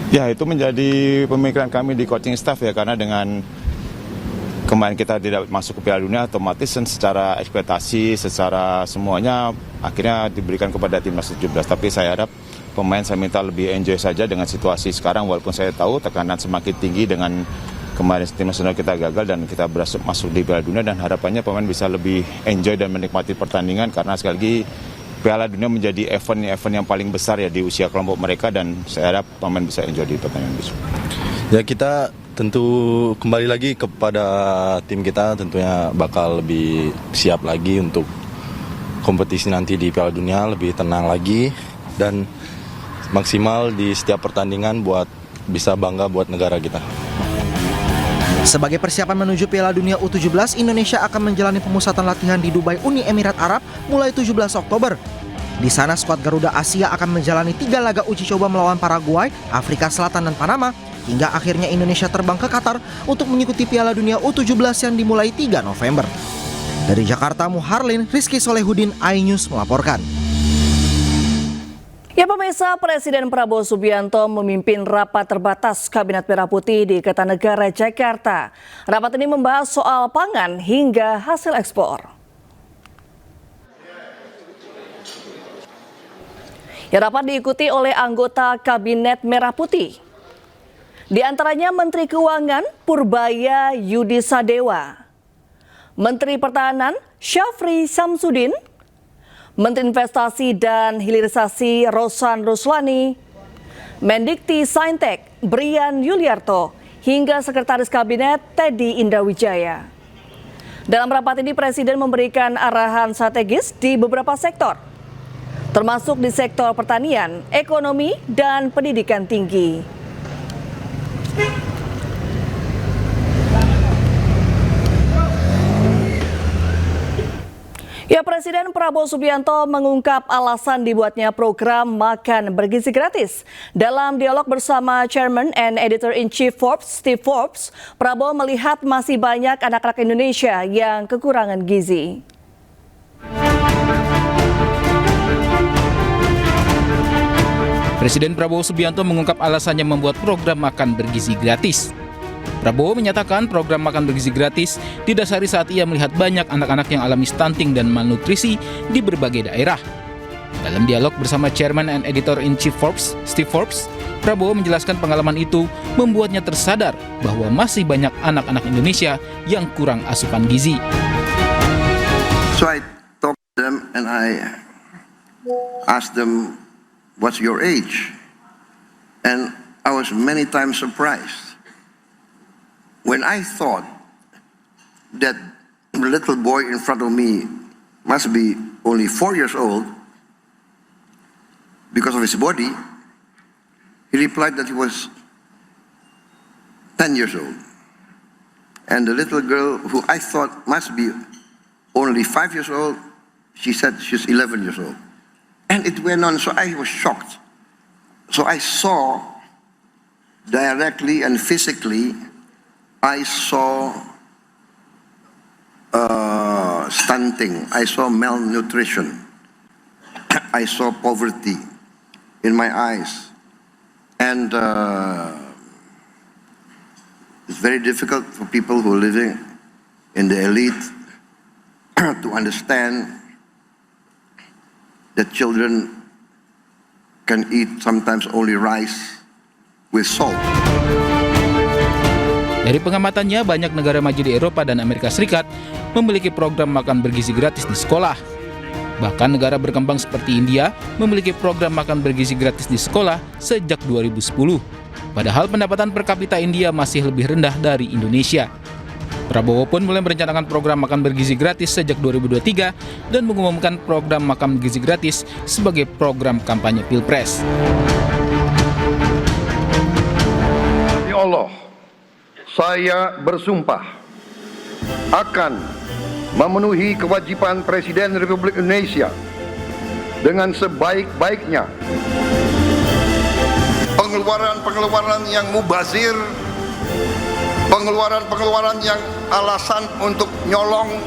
Ya, itu menjadi pemikiran kami di coaching staff ya, karena dengan kemarin kita tidak masuk ke Piala Dunia, otomatis secara ekspektasi, secara semuanya akhirnya diberikan kepada timnas 17. Tapi saya harap pemain saya minta lebih enjoy saja dengan situasi sekarang, walaupun saya tahu tekanan semakin tinggi dengan kemarin timnas nasional kita gagal dan kita berhasil masuk di Piala Dunia, dan harapannya pemain bisa lebih enjoy dan menikmati pertandingan, karena sekali lagi Piala Dunia menjadi event yang paling besar ya di usia kelompok mereka, dan saya harap pemain bisa enjoy di pertandingan besok. Ya, kita tentu kembali lagi kepada tim kita, tentunya bakal lebih siap lagi untuk kompetisi nanti di Piala Dunia, lebih tenang lagi dan maksimal di setiap pertandingan buat bisa bangga buat negara kita. Sebagai persiapan menuju Piala Dunia U17, Indonesia akan menjalani pemusatan latihan di Dubai, Uni Emirat Arab mulai 17 Oktober. Di sana skuad Garuda Asia akan menjalani 3 laga uji coba melawan Paraguay, Afrika Selatan dan Panama, hingga akhirnya Indonesia terbang ke Qatar untuk mengikuti Piala Dunia U17 yang dimulai 3 November. Dari Jakarta, Muharlin, Rizky Solehudin, iNews melaporkan. Ya pemirsa, Presiden Prabowo Subianto memimpin rapat terbatas Kabinet Merah Putih di Kertanegara, Jakarta. Rapat ini membahas soal pangan hingga hasil ekspor. Ya, rapat diikuti oleh anggota Kabinet Merah Putih. Di antaranya Menteri Keuangan Purbaya Yudi Sadewa, Menteri Pertahanan Syafri Samsudin, Menteri Investasi dan Hilirisasi Rosan Ruslani, Mendikti Saintek Brian Yuliarto, hingga Sekretaris Kabinet Teddy Indrawijaya. Dalam rapat ini Presiden memberikan arahan strategis di beberapa sektor, termasuk di sektor pertanian, ekonomi, dan pendidikan tinggi. Ya, Presiden Prabowo Subianto mengungkap alasan dibuatnya program makan bergizi gratis. Dalam dialog bersama Chairman and Editor-in-Chief Forbes, Steve Forbes, Prabowo melihat masih banyak anak-anak Indonesia yang kekurangan gizi. Presiden Prabowo Subianto mengungkap alasannya membuat program makan bergizi gratis. Prabowo menyatakan program makan bergizi gratis didasari saat ia melihat banyak anak-anak yang alami stunting dan malnutrisi di berbagai daerah. Dalam dialog bersama Chairman and Editor-in-Chief Forbes, Steve Forbes, Prabowo menjelaskan pengalaman itu membuatnya tersadar bahwa masih banyak anak-anak Indonesia yang kurang asupan gizi. So I talked to them and I asked them, "What's your age?" And I was many times surprised. When I thought that the little boy in front of me must be only 4 years old, because of his body, he replied that he was 10 years old. And the little girl, who I thought must be only 5 years old, she said she's 11 years old. And it went on, so I was shocked. So I saw directly and physically, I saw stunting, I saw malnutrition, I saw poverty in my eyes. And it's very difficult for people who are living in the elite to understand that children can eat sometimes only rice with salt. Dari pengamatannya, banyak negara maju di Eropa dan Amerika Serikat memiliki program makan bergizi gratis di sekolah. Bahkan negara berkembang seperti India memiliki program makan bergizi gratis di sekolah sejak 2010. Padahal pendapatan per kapita India masih lebih rendah dari Indonesia. Prabowo pun mulai merencanakan program makan bergizi gratis sejak 2023 dan mengumumkan program makan bergizi gratis sebagai program kampanye Pilpres. Ya Allah, saya bersumpah akan memenuhi kewajiban Presiden Republik Indonesia dengan sebaik-baiknya. Pengeluaran-pengeluaran yang mubazir, pengeluaran-pengeluaran yang alasan untuk nyolong,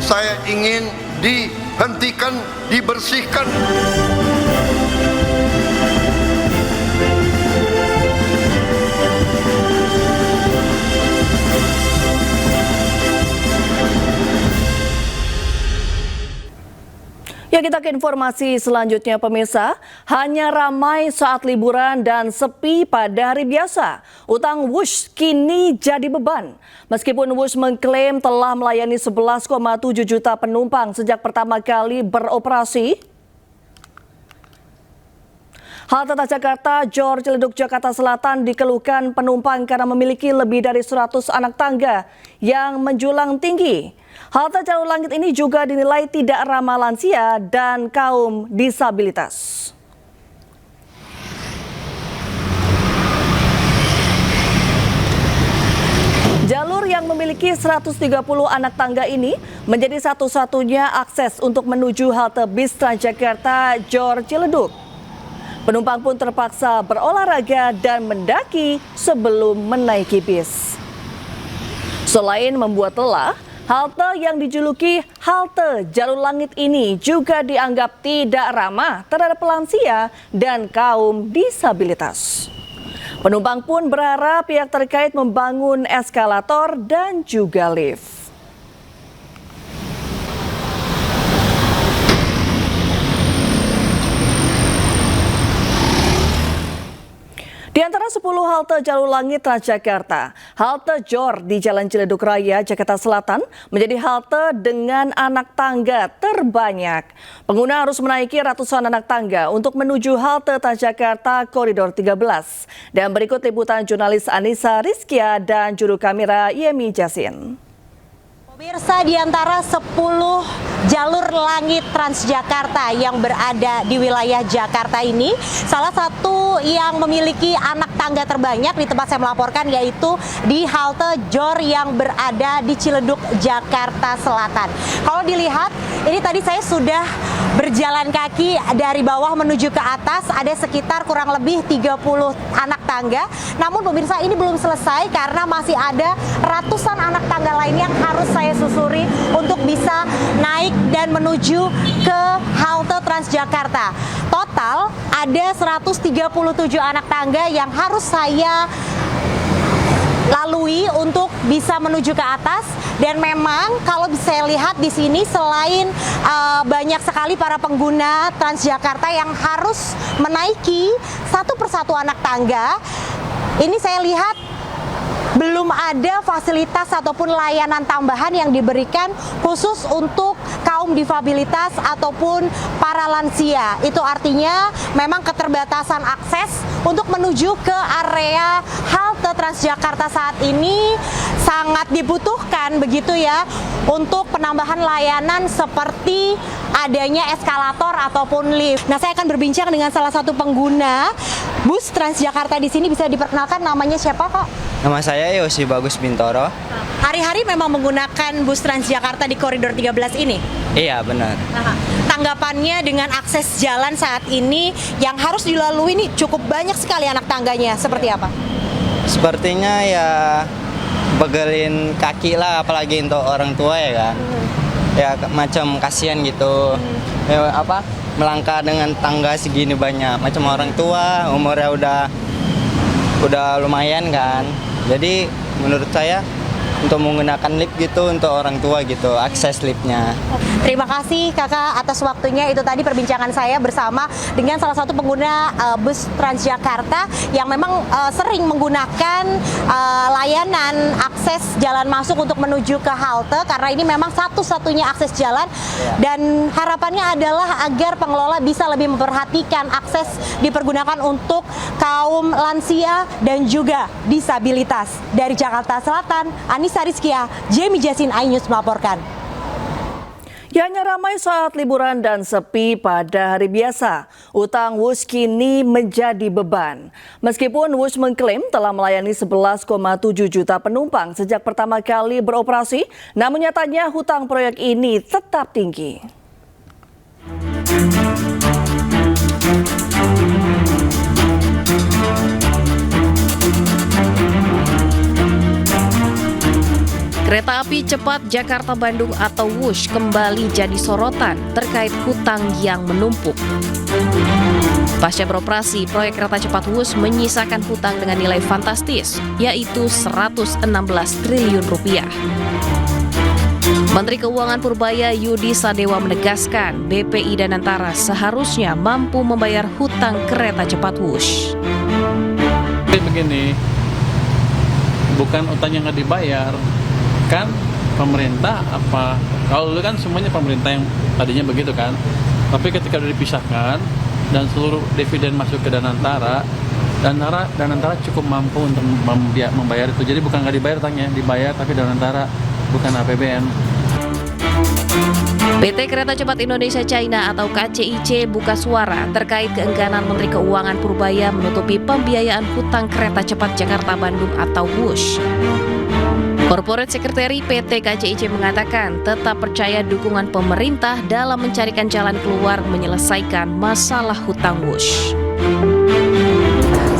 saya ingin dihentikan, dibersihkan. Ya, kita ke informasi selanjutnya pemirsa. Hanya ramai saat liburan dan sepi pada hari biasa. Utang Wush kini jadi beban. Meskipun Wush mengklaim telah melayani 11,7 juta penumpang sejak pertama kali beroperasi, halte Transjakarta Jor Ciledug Jakarta Selatan dikeluhkan penumpang karena memiliki lebih dari 100 anak tangga yang menjulang tinggi. Halte Jalur Langit ini juga dinilai tidak ramah lansia dan kaum disabilitas. Jalur yang memiliki 130 anak tangga ini menjadi satu-satunya akses untuk menuju halte bis Transjakarta Jor Ciledug. Penumpang pun terpaksa berolahraga dan mendaki sebelum menaiki bis. Selain membuat lelah, halte yang dijuluki halte Jalur Langit ini juga dianggap tidak ramah terhadap lansia dan kaum disabilitas. Penumpang pun berharap pihak terkait membangun eskalator dan juga lift. Di antara 10 halte Jalur Langit Transjakarta, halte Jor di Jalan Ciledug Raya, Jakarta Selatan menjadi halte dengan anak tangga terbanyak. Pengguna harus menaiki ratusan anak tangga untuk menuju halte Transjakarta Koridor 13. Dan berikut liputan jurnalis Anissa Rizkia dan juru kamera Yemi Jasin. Pemirsa, di antara 10 jalur langit Transjakarta yang berada di wilayah Jakarta ini, salah satu yang memiliki anak tangga terbanyak di tempat saya melaporkan yaitu di halte Jor yang berada di Ciledug, Jakarta Selatan. Kalau dilihat, ini tadi saya sudah berjalan kaki dari bawah menuju ke atas, ada sekitar kurang lebih 30 anak tangga. Namun pemirsa, ini belum selesai karena masih ada ratusan anak tangga lain yang harus saya susuri untuk bisa naik dan menuju ke halte Transjakarta. Total ada 137 anak tangga yang harus saya lalui untuk bisa menuju ke atas. Dan memang kalau saya lihat di sini selain banyak sekali para pengguna Transjakarta yang harus menaiki satu persatu anak tangga, ini saya lihat belum ada fasilitas ataupun layanan tambahan yang diberikan khusus untuk kaum difabilitas ataupun para lansia. Itu artinya memang keterbatasan akses untuk menuju ke area halte Transjakarta saat ini sangat dibutuhkan begitu ya untuk penambahan layanan seperti adanya eskalator ataupun lift. Nah, saya akan berbincang dengan salah satu pengguna bus Transjakarta di sini. Bisa diperkenalkan namanya siapa, Kak? Nama saya Yosi Bagus Bintoro. Hari-hari memang menggunakan bus Transjakarta di koridor 13 ini? Iya, benar. Tanggapannya dengan akses jalan saat ini yang harus dilalui ini cukup banyak sekali anak tangganya, seperti apa? Sepertinya ya begelin kaki lah, apalagi untuk orang tua ya kan. Ya macam kasihan gitu. Ya, melangkah dengan tangga segini banyak, macam orang tua umurnya udah lumayan kan. Jadi menurut saya untuk menggunakan lift gitu untuk orang tua gitu, akses liftnya. Terima kasih Kakak atas waktunya. Itu tadi perbincangan saya bersama dengan salah satu pengguna bus Transjakarta yang memang sering menggunakan layanan akses jalan masuk untuk menuju ke halte, karena ini memang satu-satunya akses jalan. Dan harapannya adalah agar pengelola bisa lebih memperhatikan akses dipergunakan untuk kaum lansia dan juga disabilitas. Dari Jakarta Selatan, Anissa Rizkia, Jamie Jasin, iNews melaporkan. Ya, hanya ramai saat liburan dan sepi pada hari biasa. Utang Wush kini menjadi beban. Meskipun Wush mengklaim telah melayani 11,7 juta penumpang sejak pertama kali beroperasi, namun nyatanya hutang proyek ini tetap tinggi. Kereta api cepat Jakarta-Bandung atau Wush kembali jadi sorotan terkait hutang yang menumpuk. Pasca beroperasi, proyek kereta cepat Wush menyisakan hutang dengan nilai fantastis, yaitu 116 triliun rupiah. Menteri Keuangan Purbaya Yudi Sadewa menegaskan BPI dan Antara seharusnya mampu membayar hutang kereta cepat Wush. Begini, bukan utang yang nggak dibayar. Kan pemerintah kalau dulu kan semuanya pemerintah yang tadinya begitu kan, tapi ketika sudah dipisahkan dan seluruh dividen masuk ke Danantara cukup mampu untuk membayar itu. Jadi bukan nggak dibayar utangnya, dibayar tapi Danantara, bukan APBN. PT Kereta Cepat Indonesia China atau KCIC buka suara terkait keengganan Menteri Keuangan Purbaya menutupi pembiayaan hutang kereta cepat Jakarta-Bandung atau Wush. Corporate Secretary PT KCIC mengatakan tetap percaya dukungan pemerintah dalam mencarikan jalan keluar menyelesaikan masalah hutang Wush.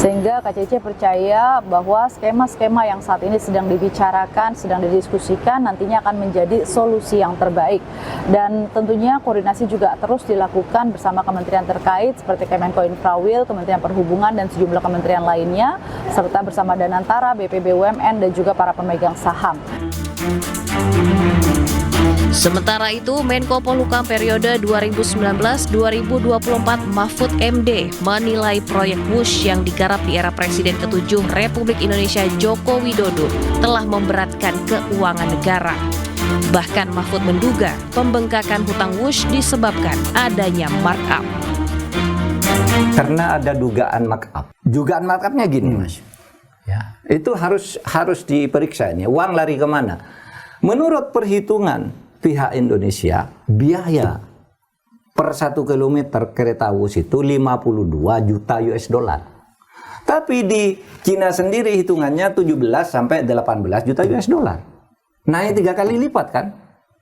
Sehingga KCIC percaya bahwa skema-skema yang saat ini sedang dibicarakan, sedang didiskusikan nantinya akan menjadi solusi yang terbaik. Dan tentunya koordinasi juga terus dilakukan bersama kementerian terkait seperti Kemenko Infrawil, Kementerian Perhubungan dan sejumlah kementerian lainnya, serta bersama Danantara, BPBUMN dan juga para pemegang saham. Sementara itu, Menko Polhukam periode 2019-2024 Mahfud MD menilai proyek Wush yang digarap di era Presiden ke-7 Republik Indonesia Joko Widodo telah memberatkan keuangan negara. Bahkan Mahfud menduga pembengkakan hutang Wush disebabkan adanya markup. Karena ada dugaan markup. Dugaan markupnya gini, Mas. Ya, itu harus diperiksa ini. Uang lari kemana? Menurut perhitungan pihak Indonesia, biaya per 1 kilometer kereta Wush itu 52 juta US dollar. Tapi di Cina sendiri hitungannya 17 sampai 18 juta US dollar. Naik 3 kali lipat kan?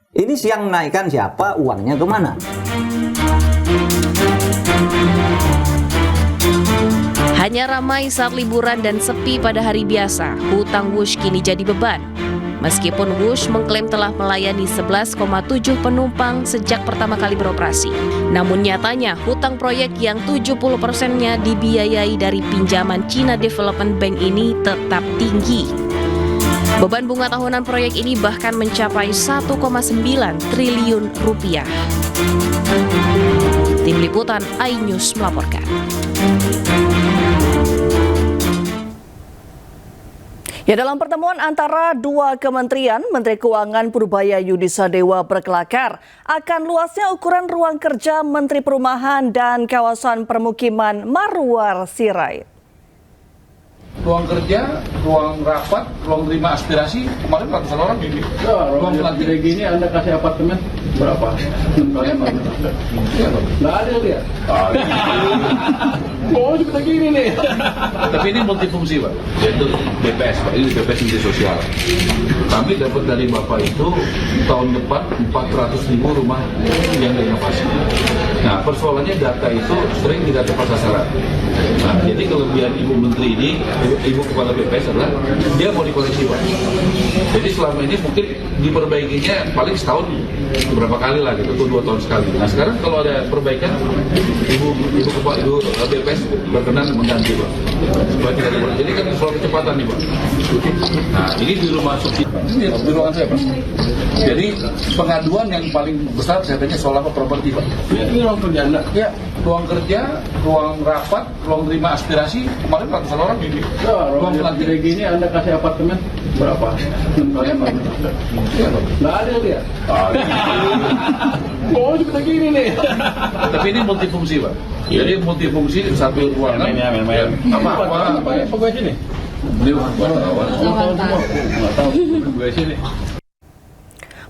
Ini yang naikkan siapa? Uangnya kemana? Hanya ramai saat liburan dan sepi pada hari biasa, hutang Wush kini jadi beban. Meskipun Wush mengklaim telah melayani 11,7 penumpang sejak pertama kali beroperasi. Namun nyatanya hutang proyek yang 70%-nya dibiayai dari pinjaman China Development Bank ini tetap tinggi. Beban bunga tahunan proyek ini bahkan mencapai 1,9 triliun rupiah. Tim Liputan iNews melaporkan. Ya, dalam pertemuan antara dua kementerian, Menteri Keuangan Purbaya Yudi Sadewa berkelakar akan luasnya ukuran ruang kerja Menteri Perumahan dan Kawasan Permukiman Marwar Sirait. ruang kerja, ruang rapat, ruang terima aspirasi, kemarin ratusan orang ini. Ruang pelatih gini Anda kasih apartemen berapa? Nggak ada lihat. Oh, seperti gini nih. Tapi ini multifungsi, Pak. Yaitu BPS, Pak. Ini BPS Menteri Sosial. Kami dapat dari Bapak itu tahun depan 400.000 rumah yang renovasi. Nah, persoalannya data itu sering tidak tepat sasaran. Nah, jadi kelebihan Ibu Menteri ini, Ibu Kepala BPS adalah dia mau dikoreksi, Pak. Jadi selama ini mungkin diperbaikinya paling setahun beberapa kali lah gitu, atau 2 tahun sekali. Nah, sekarang kalau ada perbaikan, Ibu BPS berkenan mengganti, Pak. Supaya tidak dibuat. Jadi kan soal kecepatan nih, Pak. Nah, ini di rumah subsidi. Ini di ruangan saya, Pak. Jadi pengaduan yang paling besar saya tanya soal apa properti, Pak. Ini ruang kerja Anda. Ya, ruang kerja, ruang rapat, ruang terima aspirasi, kemarin ratusan orang ini. Ruang pelatih gini Anda kasih apartemen berapa? Nggak ada lihat. Oh, seperti gini nih. Tapi ini multifungsi, Pak. Jadi multifungsi satu ruangan. Apa pegawai sini?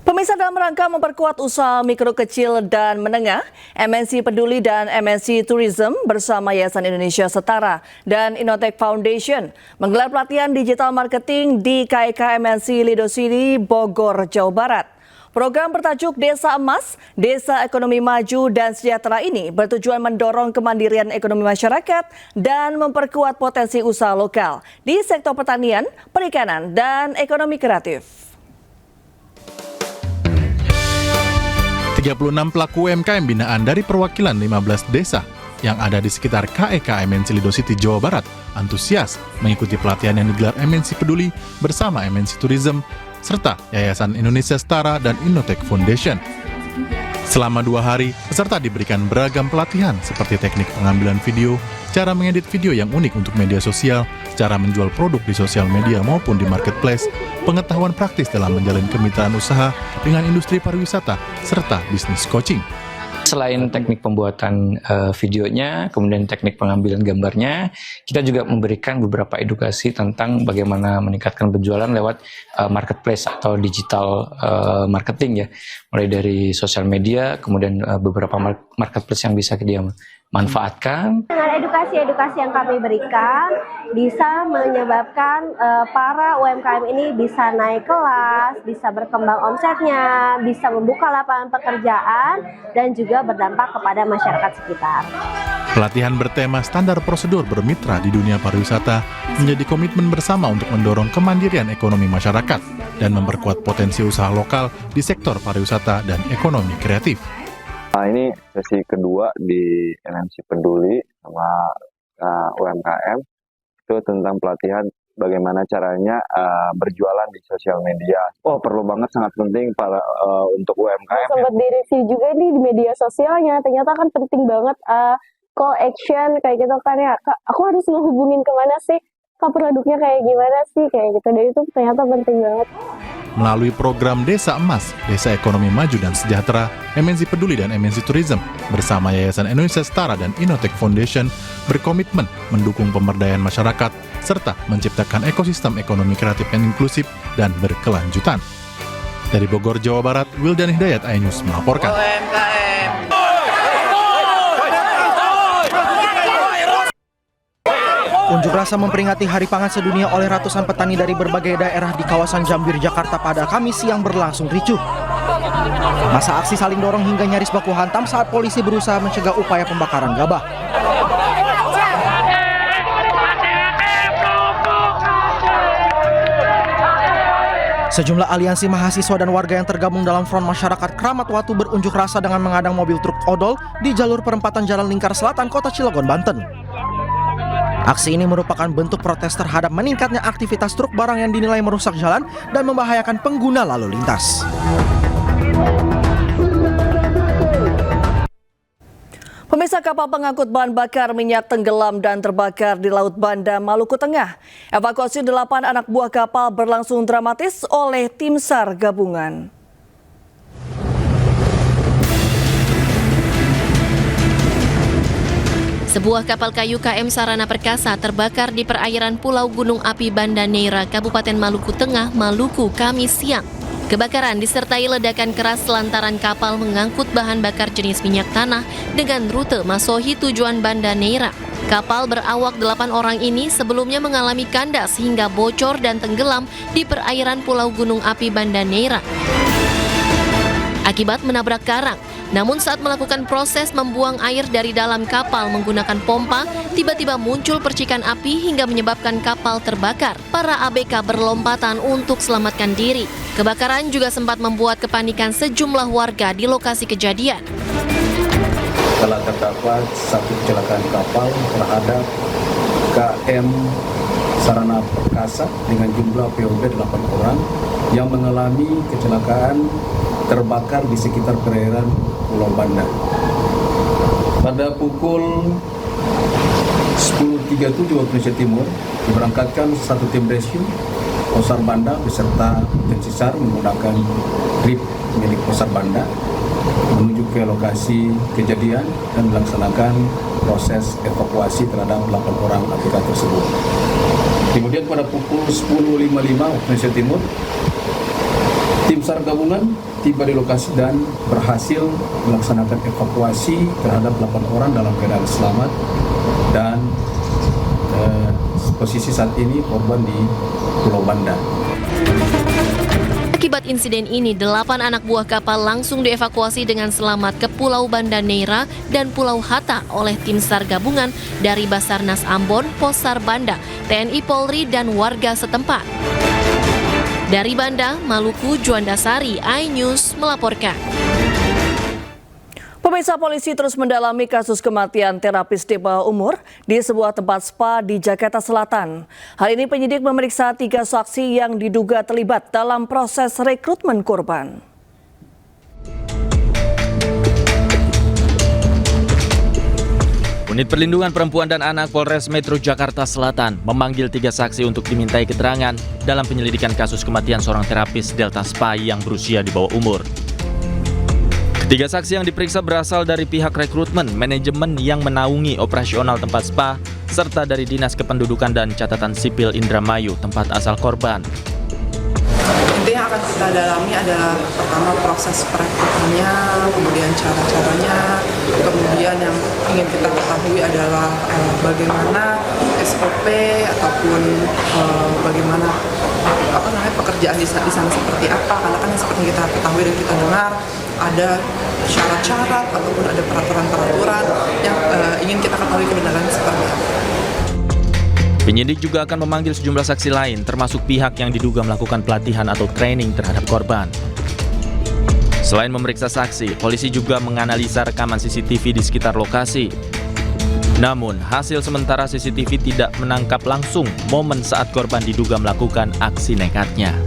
Pemirsa, dalam rangka memperkuat usaha mikro kecil dan menengah, MNC Peduli dan MNC Tourism bersama Yayasan Indonesia Setara dan Innotech Foundation menggelar pelatihan digital marketing di KEK MNC Lido City, Bogor, Jawa Barat. Program bertajuk Desa Emas, Desa Ekonomi Maju dan Sejahtera ini bertujuan mendorong kemandirian ekonomi masyarakat dan memperkuat potensi usaha lokal di sektor pertanian, perikanan, dan ekonomi kreatif. 36 pelaku UMKM binaan dari perwakilan 15 desa yang ada di sekitar KEK MNC Lido City, Jawa Barat antusias mengikuti pelatihan yang digelar MNC Peduli bersama MNC Tourism serta Yayasan Indonesia Setara dan Innotech Foundation. Selama 2 hari, peserta diberikan beragam pelatihan seperti teknik pengambilan video, cara mengedit video yang unik untuk media sosial, cara menjual produk di sosial media maupun di marketplace, pengetahuan praktis dalam menjalin kemitraan usaha dengan industri pariwisata, serta bisnis coaching. Selain teknik pembuatan videonya, kemudian teknik pengambilan gambarnya, kita juga memberikan beberapa edukasi tentang bagaimana meningkatkan penjualan lewat marketplace atau digital marketing ya, mulai dari sosial media, kemudian beberapa marketplace yang bisa dia manfaatkan. Dengan edukasi-edukasi yang kami berikan bisa menyebabkan para UMKM ini bisa naik kelas, bisa berkembang omsetnya, bisa membuka lapangan pekerjaan, dan juga berdampak kepada masyarakat sekitar. Pelatihan bertema standar prosedur bermitra di dunia pariwisata menjadi komitmen bersama untuk mendorong kemandirian ekonomi masyarakat dan memperkuat potensi usaha lokal di sektor pariwisata dan ekonomi kreatif. Nah, ini sesi kedua di MNC Peduli sama UMKM, itu tentang pelatihan bagaimana caranya berjualan di sosial media. Oh, perlu banget, sangat penting untuk UMKM. Sempat direview juga nih di media sosialnya, ternyata kan penting banget call action kayak gitu kan ya. Kak, aku harus ngehubungin kemana sih? Kak, produknya kayak gimana sih? Kayak gitu, dan itu ternyata penting banget. Melalui program Desa Emas, Desa Ekonomi Maju dan Sejahtera, MNC Peduli dan MNC Tourism bersama Yayasan Indonesia Setara dan Innotech Foundation berkomitmen mendukung pemberdayaan masyarakat serta menciptakan ekosistem ekonomi kreatif yang inklusif dan berkelanjutan. Dari Bogor, Jawa Barat, Wildan Hidayat, iNews melaporkan. Unjuk rasa memperingati Hari Pangan Sedunia oleh ratusan petani dari berbagai daerah di kawasan Jambir, Jakarta pada Kamis siang berlangsung ricuh. Masa aksi saling dorong hingga nyaris baku hantam saat polisi berusaha mencegah upaya pembakaran gabah. Sejumlah aliansi mahasiswa dan warga yang tergabung dalam Front Masyarakat Kramat Watu berunjuk rasa dengan mengadang mobil truk odol di jalur perempatan Jalan Lingkar Selatan, Kota Cilegon, Banten. Aksi ini merupakan bentuk protes terhadap meningkatnya aktivitas truk barang yang dinilai merusak jalan dan membahayakan pengguna lalu lintas. Pemirsa, kapal pengangkut bahan bakar minyak tenggelam dan terbakar di Laut Banda, Maluku Tengah. Evakuasi 8 anak buah kapal berlangsung dramatis oleh tim SAR gabungan. Sebuah kapal kayu KM Sarana Perkasa terbakar di perairan Pulau Gunung Api Banda Neira, Kabupaten Maluku Tengah, Maluku, Kamis siang. Kebakaran disertai ledakan keras lantaran kapal mengangkut bahan bakar jenis minyak tanah dengan rute Masohi tujuan Banda Neira. Kapal berawak 8 orang ini sebelumnya mengalami kandas hingga bocor dan tenggelam di perairan Pulau Gunung Api Banda Neira akibat menabrak karang. Namun saat melakukan proses membuang air dari dalam kapal menggunakan pompa, tiba-tiba muncul percikan api hingga menyebabkan kapal terbakar. Para ABK berlompatan untuk selamatkan diri. Kebakaran juga sempat membuat kepanikan sejumlah warga di lokasi kejadian. Telah terdapat satu kecelakaan kapal terhadap KM Sarana Perkasa dengan jumlah POB 8 orang yang mengalami kecelakaan terbakar di sekitar perairan Pulau Banda. Pada pukul 10.37 waktu Indonesia Timur, diberangkatkan satu tim rescue Posar Banda beserta tim SISAR menggunakan trip milik Posar Banda menuju ke lokasi kejadian dan melaksanakan proses evakuasi terhadap 8 orang ABK tersebut. Kemudian pada pukul 10.55 waktu Indonesia Timur, tim SAR gabungan tiba di lokasi dan berhasil melaksanakan evakuasi terhadap 8 orang dalam keadaan selamat dan posisi saat ini korban di Pulau Banda. Akibat insiden ini, 8 anak buah kapal langsung dievakuasi dengan selamat ke Pulau Banda Neira dan Pulau Hatta oleh tim SAR gabungan dari Basarnas Ambon, Posar Banda, TNI Polri, dan warga setempat. Dari Banda, Maluku, Juanda Sari, iNews melaporkan. Pemirsa, polisi terus mendalami kasus kematian terapis di bawah umur di sebuah tempat spa di Jakarta Selatan. Hal ini penyidik memeriksa 3 saksi yang diduga terlibat dalam proses rekrutmen korban. Unit Perlindungan Perempuan dan Anak Polres Metro Jakarta Selatan memanggil 3 saksi untuk dimintai keterangan dalam penyelidikan kasus kematian seorang terapis Delta Spa yang berusia di bawah umur. Ketiga saksi yang diperiksa berasal dari pihak rekrutmen, manajemen yang menaungi operasional tempat spa, serta dari Dinas Kependudukan dan Catatan Sipil Indramayu, tempat asal korban. Intinya akan kita dalami adalah pertama proses perekrutannya, kemudian cara-caranya, kemudian yang ingin kita ketahui adalah bagaimana SOP ataupun bagaimana pekerjaan di sana seperti apa, karena kan seperti kita ketahui dan kita dengar ada syarat-syarat ataupun ada peraturan-peraturan yang ingin kita ketahui kebenarannya seperti apa. Penyidik juga akan memanggil sejumlah saksi lain, termasuk pihak yang diduga melakukan pelatihan atau training terhadap korban. Selain memeriksa saksi, polisi juga menganalisa rekaman CCTV di sekitar lokasi. Namun, hasil sementara CCTV tidak menangkap langsung momen saat korban diduga melakukan aksi nekatnya.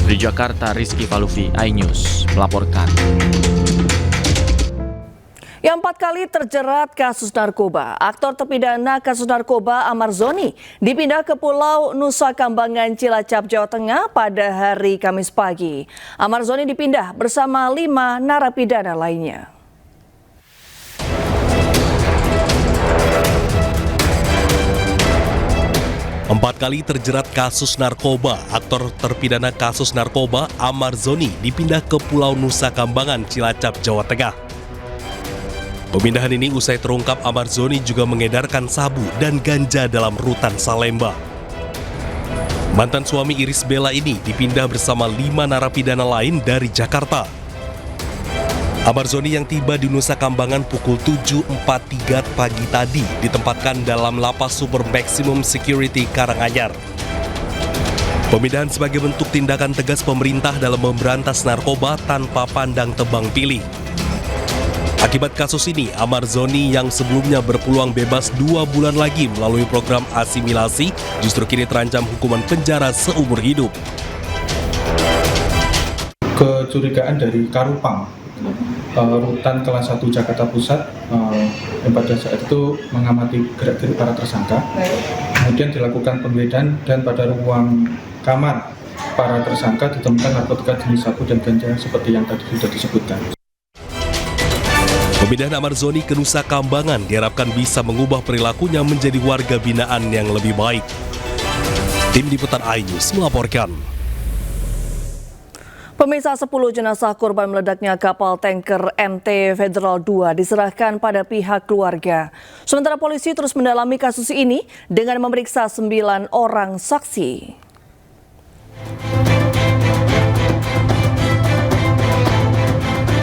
Di Jakarta, Rizky Falufi, iNews melaporkan. Yang 4 kali terjerat kasus narkoba, aktor terpidana kasus narkoba Amar Zoni dipindah ke Pulau Nusa Kambangan, Cilacap, Jawa Tengah pada hari Kamis pagi. Amar Zoni dipindah bersama 5 narapidana lainnya. Empat kali terjerat kasus narkoba, aktor terpidana kasus narkoba Amar Zoni dipindah ke Pulau Nusa Kambangan, Cilacap, Jawa Tengah. Pemindahan ini usai terungkap Amar Zoni juga mengedarkan sabu dan ganja dalam rutan Salemba. Mantan suami Iris Bella ini dipindah bersama 5 narapidana lain dari Jakarta. Amar Zoni yang tiba di Nusa Kambangan pukul 7.43 pagi tadi ditempatkan dalam lapas super maximum security Karanganyar. Pemindahan sebagai bentuk tindakan tegas pemerintah dalam memberantas narkoba tanpa pandang tebang pilih. Akibat kasus ini, Amar Zoni yang sebelumnya berpeluang bebas 2 bulan lagi melalui program asimilasi justru kini terancam hukuman penjara seumur hidup. Kecurigaan dari Karupang, rutan kelas 1 Jakarta Pusat, yang pada saat itu mengamati gerak-gerik para tersangka. Kemudian dilakukan penggeledahan dan pada ruang kamar para tersangka ditemukan narkotika jenis sabu dan ganja seperti yang tadi sudah disebutkan. Pemindahan Amar Zoni ke Nusa Kambangan diharapkan bisa mengubah perilakunya menjadi warga binaan yang lebih baik. Tim Liputan iNews melaporkan. Pemirsa, 10 jenazah korban meledaknya kapal tanker MT Federal 2 diserahkan pada pihak keluarga. Sementara polisi terus mendalami kasus ini dengan memeriksa 9 orang saksi.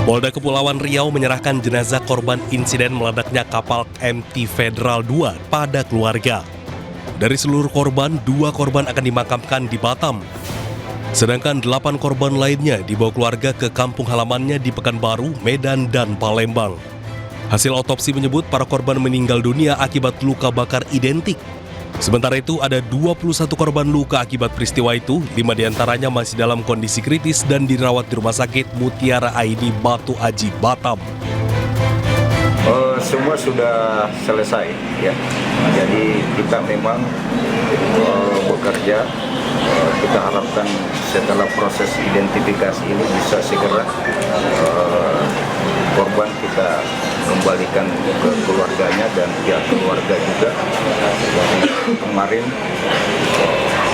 Polda Kepulauan Riau menyerahkan jenazah korban insiden meledaknya kapal MT Federal 2 pada keluarga. Dari seluruh korban, 2 korban akan dimakamkan di Batam. Sedangkan 8 korban lainnya dibawa keluarga ke kampung halamannya di Pekanbaru, Medan, dan Palembang. Hasil otopsi menyebut para korban meninggal dunia akibat luka bakar identik. Sementara itu ada 21 korban luka akibat peristiwa itu, 5 diantaranya masih dalam kondisi kritis dan dirawat di Rumah Sakit Mutiara ID Batu Aji, Batam. Semua sudah selesai ya. Jadi kita memang bekerja. Kita harapkan setelah proses identifikasi ini bisa segera korban kita kembalikan ke keluarganya dan pihak keluarga juga dari kemarin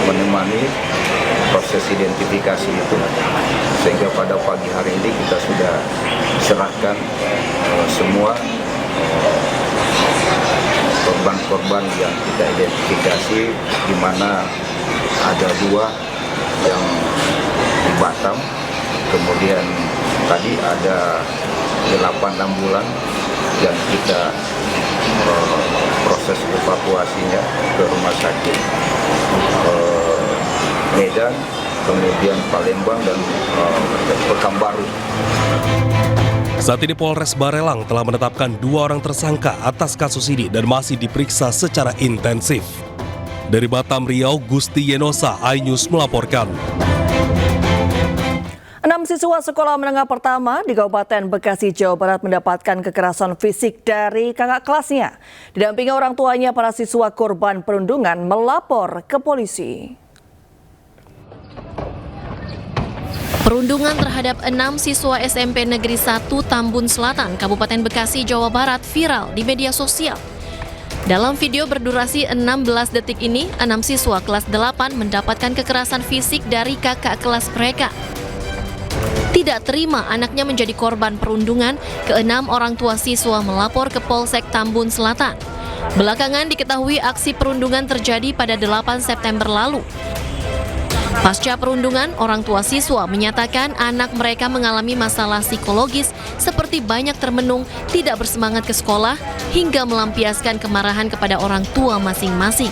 menemani proses identifikasi itu, sehingga pada pagi hari ini kita sudah serahkan semua korban-korban yang kita identifikasi, di mana ada 2 yang di Batam, kemudian tadi ada 8 ambulan yang kita proses evakuasinya ke rumah sakit Medan, kemudian Palembang dan Pekanbaru. Saat ini Polres Barelang telah menetapkan 2 orang tersangka atas kasus ini dan masih diperiksa secara intensif. Dari Batam, Riau, Gusti Yenosa, iNews melaporkan. 6 siswa sekolah menengah pertama di Kabupaten Bekasi, Jawa Barat mendapatkan kekerasan fisik dari kakak kelasnya. Didampingi orang tuanya, para siswa korban perundungan melapor ke polisi. Perundungan terhadap 6 siswa SMP Negeri 1 Tambun Selatan, Kabupaten Bekasi, Jawa Barat viral di media sosial. Dalam video berdurasi 16 detik ini, 6 siswa kelas 8 mendapatkan kekerasan fisik dari kakak kelas mereka. Tidak terima anaknya menjadi korban perundungan, ke-6 orang tua siswa melapor ke Polsek Tambun Selatan. Belakangan diketahui aksi perundungan terjadi pada 8 September lalu. Pasca perundungan, orang tua siswa menyatakan anak mereka mengalami masalah psikologis seperti banyak termenung, tidak bersemangat ke sekolah, hingga melampiaskan kemarahan kepada orang tua masing-masing.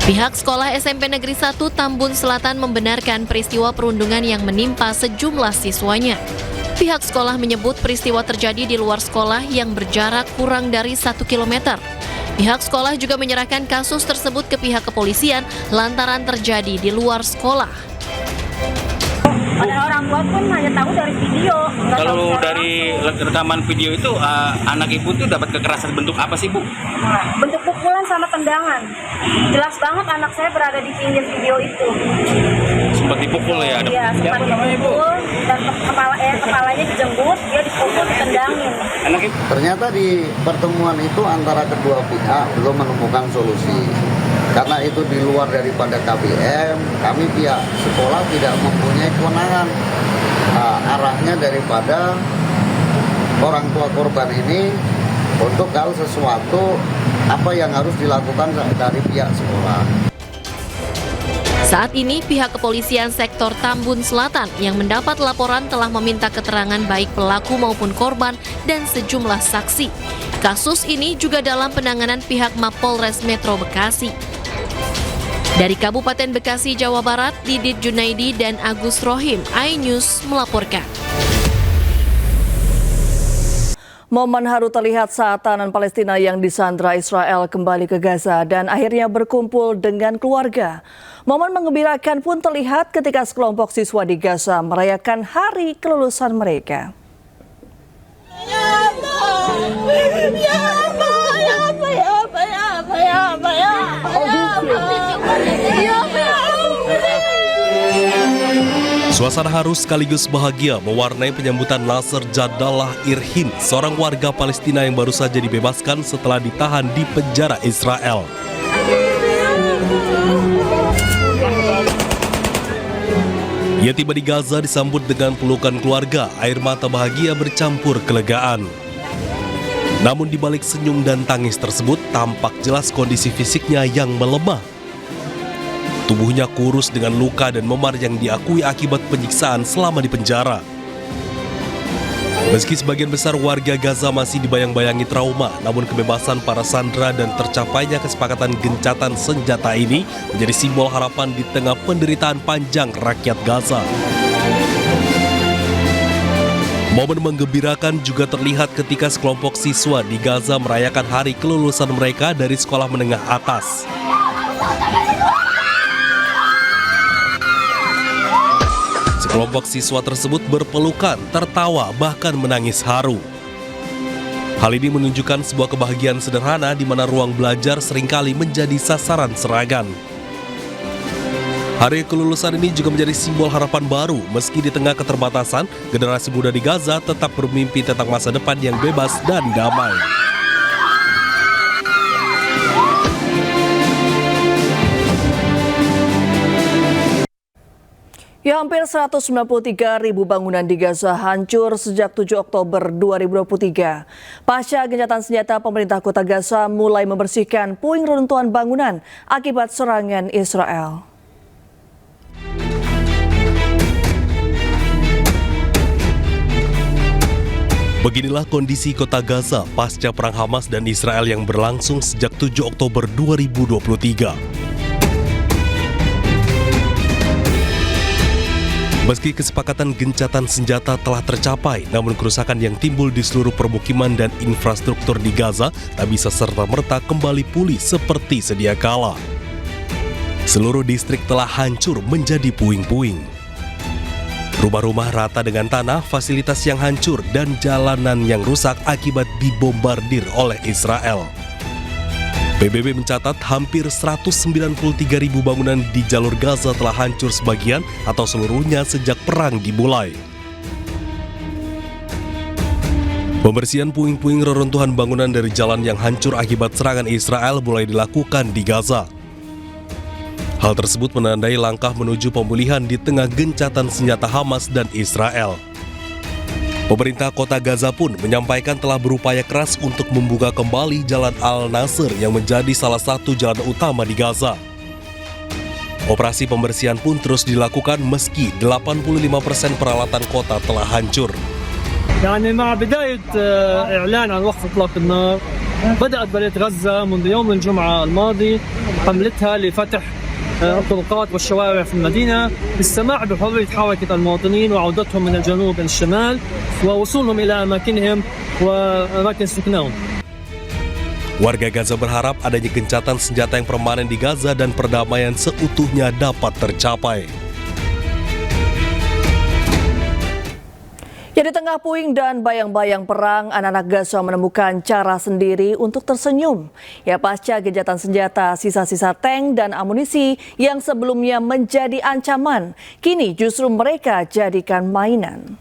Pihak sekolah SMP Negeri 1 Tambun Selatan membenarkan peristiwa perundungan yang menimpa sejumlah siswanya. Pihak sekolah menyebut peristiwa terjadi di luar sekolah yang berjarak kurang dari 1 kilometer. Pihak sekolah juga menyerahkan kasus tersebut ke pihak kepolisian lantaran terjadi di luar sekolah. Pada orang tua pun hanya tahu dari video. Kalau dari rekaman video itu, anak ibu tuh dapat kekerasan bentuk apa sih, Bu? Bentuk pukulan sama tendangan. Jelas banget anak saya berada di pinggir video itu. Sempat dipukul ya? Iya, sempat dipukul dan kepalanya dijenggut, dia dipukul, ditendangin. Ternyata di pertemuan itu antara kedua pihak belum menemukan solusi. Karena itu di luar daripada KBM, kami pihak sekolah tidak mempunyai kewenangan. Arahnya daripada orang tua korban ini untuk kalau sesuatu apa yang harus dilakukan dari pihak sekolah. Saat ini pihak kepolisian sektor Tambun Selatan yang mendapat laporan telah meminta keterangan baik pelaku maupun korban dan sejumlah saksi. Kasus ini juga dalam penanganan pihak Mapolres Metro Bekasi. Dari Kabupaten Bekasi, Jawa Barat, Didit Junaidi dan Agus Rohim, iNews melaporkan. Momen haru terlihat saat tahanan Palestina yang disandra Israel kembali ke Gaza dan akhirnya berkumpul dengan keluarga. Momen menggembirakan pun terlihat ketika sekelompok siswa di Gaza merayakan hari kelulusan mereka. Suasana haru sekaligus bahagia mewarnai penyambutan Nasser Jadallah Irhin, seorang warga Palestina yang baru saja dibebaskan setelah ditahan di penjara Israel. Ia tiba di Gaza disambut dengan pelukan keluarga, air mata bahagia bercampur kelegaan. Namun di balik senyum dan tangis tersebut, tampak jelas kondisi fisiknya yang melemah. Tubuhnya kurus dengan luka dan memar yang diakui akibat penyiksaan selama di penjara. Meski sebagian besar warga Gaza masih dibayang-bayangi trauma, namun kebebasan para sandera dan tercapainya kesepakatan gencatan senjata ini menjadi simbol harapan di tengah penderitaan panjang rakyat Gaza. Momen menggembirakan juga terlihat ketika sekelompok siswa di Gaza merayakan hari kelulusan mereka dari sekolah menengah atas. Sekelompok siswa tersebut berpelukan, tertawa, bahkan menangis haru. Hal ini menunjukkan sebuah kebahagiaan sederhana di mana ruang belajar seringkali menjadi sasaran serangan. Hari kelulusan ini juga menjadi simbol harapan baru, meski di tengah keterbatasan, generasi muda di Gaza tetap bermimpi tentang masa depan yang bebas dan damai. Ya, hampir 193.000 bangunan di Gaza hancur sejak 7 Oktober 2023. Pasca gencatan senjata, pemerintah kota Gaza mulai membersihkan puing reruntuhan bangunan akibat serangan Israel. Beginilah kondisi kota Gaza pasca perang Hamas dan Israel yang berlangsung sejak 7 Oktober 2023. Meski kesepakatan gencatan senjata telah tercapai, namun kerusakan yang timbul di seluruh permukiman dan infrastruktur di Gaza tak bisa serta-merta kembali pulih seperti sedia kala. Seluruh distrik telah hancur menjadi puing-puing. Rumah-rumah rata dengan tanah, fasilitas yang hancur, dan jalanan yang rusak akibat dibombardir oleh Israel. PBB mencatat hampir 193.000 bangunan di jalur Gaza telah hancur sebagian atau seluruhnya sejak perang dimulai. Pembersihan puing-puing reruntuhan bangunan dari jalan yang hancur akibat serangan Israel mulai dilakukan di Gaza. Hal tersebut menandai langkah menuju pemulihan di tengah gencatan senjata Hamas dan Israel. Pemerintah kota Gaza pun menyampaikan telah berupaya keras untuk membuka kembali Jalan Al-Nasr yang menjadi salah satu jalan utama di Gaza. Operasi pembersihan pun terus dilakukan meski 85% peralatan kota telah hancur. يعني مع بداية إعلان عن وقف إطلاق النار بدأت بلدية غزة منذ يوم الجمعة الماضي حملتها لفتح الطرقات والشوارع في المدينة للسماح بحرية حركة المواطنين وعودتهم من الجنوب إلى الشمال ووصولهم إلى أماكنهم وأماكن سكنهم. Warga Gaza berharap adanya gencatan senjata yang permanen di Gaza dan perdamaian seutuhnya dapat tercapai. Ya, di tengah puing dan bayang-bayang perang, anak-anak Gaza menemukan cara sendiri untuk tersenyum. Ya, pasca gencatan senjata, sisa-sisa tank dan amunisi yang sebelumnya menjadi ancaman, kini justru mereka jadikan mainan.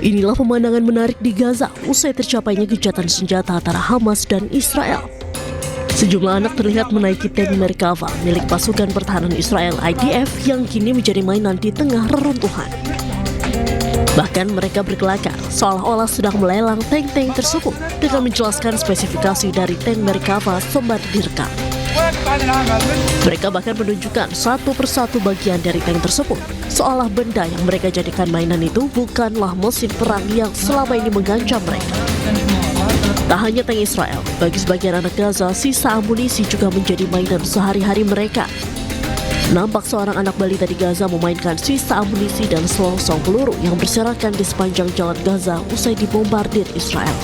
Inilah pemandangan menarik di Gaza usai tercapainya gencatan senjata antara Hamas dan Israel. Sejumlah anak terlihat menaiki tank Merkava milik pasukan pertahanan Israel IDF yang kini menjadi mainan di tengah reruntuhan. Bahkan mereka berkelakar seolah-olah sedang melelang tank-tank tersebut dengan menjelaskan spesifikasi dari tank Merkava sembari direkam. Mereka bahkan menunjukkan satu persatu bagian dari tank tersebut, seolah benda yang mereka jadikan mainan itu bukanlah mesin perang yang selama ini mengancam mereka. Tak hanya tank Israel, bagi sebagian anak Gaza, sisa amunisi juga menjadi mainan sehari-hari mereka. Nampak seorang anak balita di Gaza memainkan sisa amunisi dan selongsong peluru yang berserakan di sepanjang jalan Gaza usai dibombardir Israel.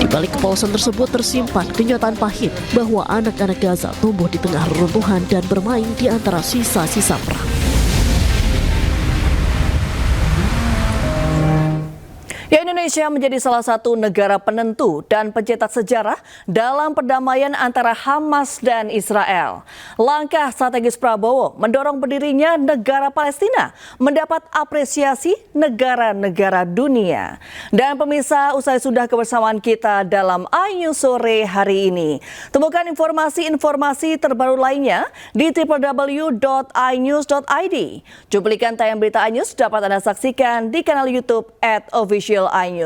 Di balik kepolosan tersebut tersimpan kenyataan pahit bahwa anak-anak Gaza tumbuh di tengah reruntuhan dan bermain di antara sisa-sisa perang. Ya, Indonesia Indonesia menjadi salah satu negara penentu dan pencetak sejarah dalam perdamaian antara Hamas dan Israel. Langkah strategis Prabowo mendorong berdirinya negara Palestina mendapat apresiasi negara-negara dunia. Dan pemirsa, usai sudah kebersamaan kita dalam iNews sore hari ini. Temukan informasi-informasi terbaru lainnya di www.inews.id. Cuplikan tayang berita iNews dapat Anda saksikan di kanal YouTube @official iNews.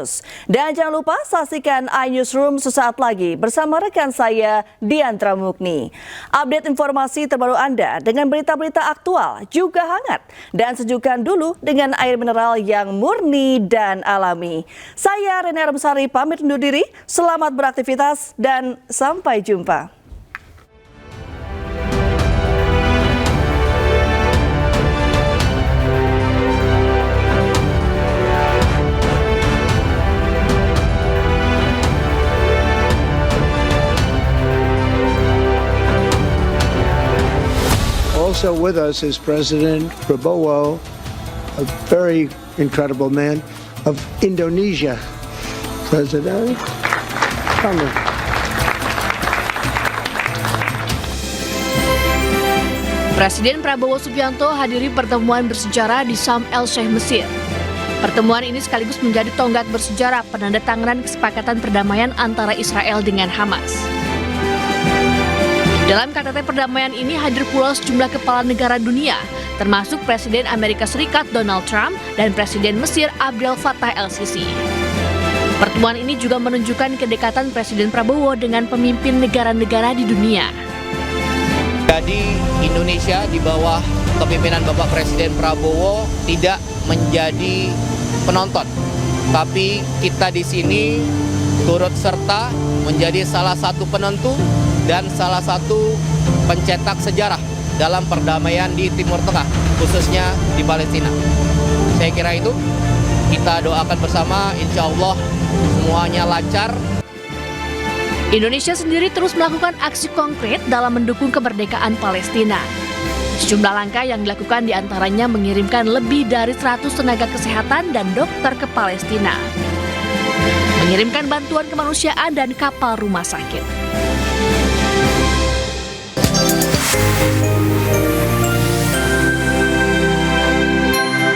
Dan jangan lupa saksikan iNewsroom sesaat lagi bersama rekan saya Diantra Mukni. Update informasi terbaru Anda dengan berita-berita aktual juga hangat dan sejukkan dulu dengan air mineral yang murni dan alami. Saya Rene Armsari pamit undur diri. Selamat beraktivitas dan sampai jumpa. Also with us is President Prabowo, a very incredible man of Indonesia. President, come on. Presiden Prabowo Subianto hadiri pertemuan bersejarah di Sharm el-Sheikh, Mesir. Pertemuan ini sekaligus menjadi tonggak bersejarah penandatanganan kesepakatan perdamaian antara Israel dengan Hamas. Dalam KTT perdamaian ini hadir pula sejumlah kepala negara dunia, termasuk Presiden Amerika Serikat Donald Trump dan Presiden Mesir Abdel Fattah el-Sisi. Pertemuan ini juga menunjukkan kedekatan Presiden Prabowo dengan pemimpin negara-negara di dunia. Jadi Indonesia di bawah kepemimpinan Bapak Presiden Prabowo tidak menjadi penonton, tapi kita di sini turut serta menjadi salah satu penentu dan salah satu pencetak sejarah dalam perdamaian di Timur Tengah, khususnya di Palestina. Saya kira itu, kita doakan bersama, insya Allah semuanya lancar. Indonesia sendiri terus melakukan aksi konkret dalam mendukung kemerdekaan Palestina. Sejumlah langkah yang dilakukan diantaranya mengirimkan lebih dari 100 tenaga kesehatan dan dokter ke Palestina, mengirimkan bantuan kemanusiaan dan kapal rumah sakit.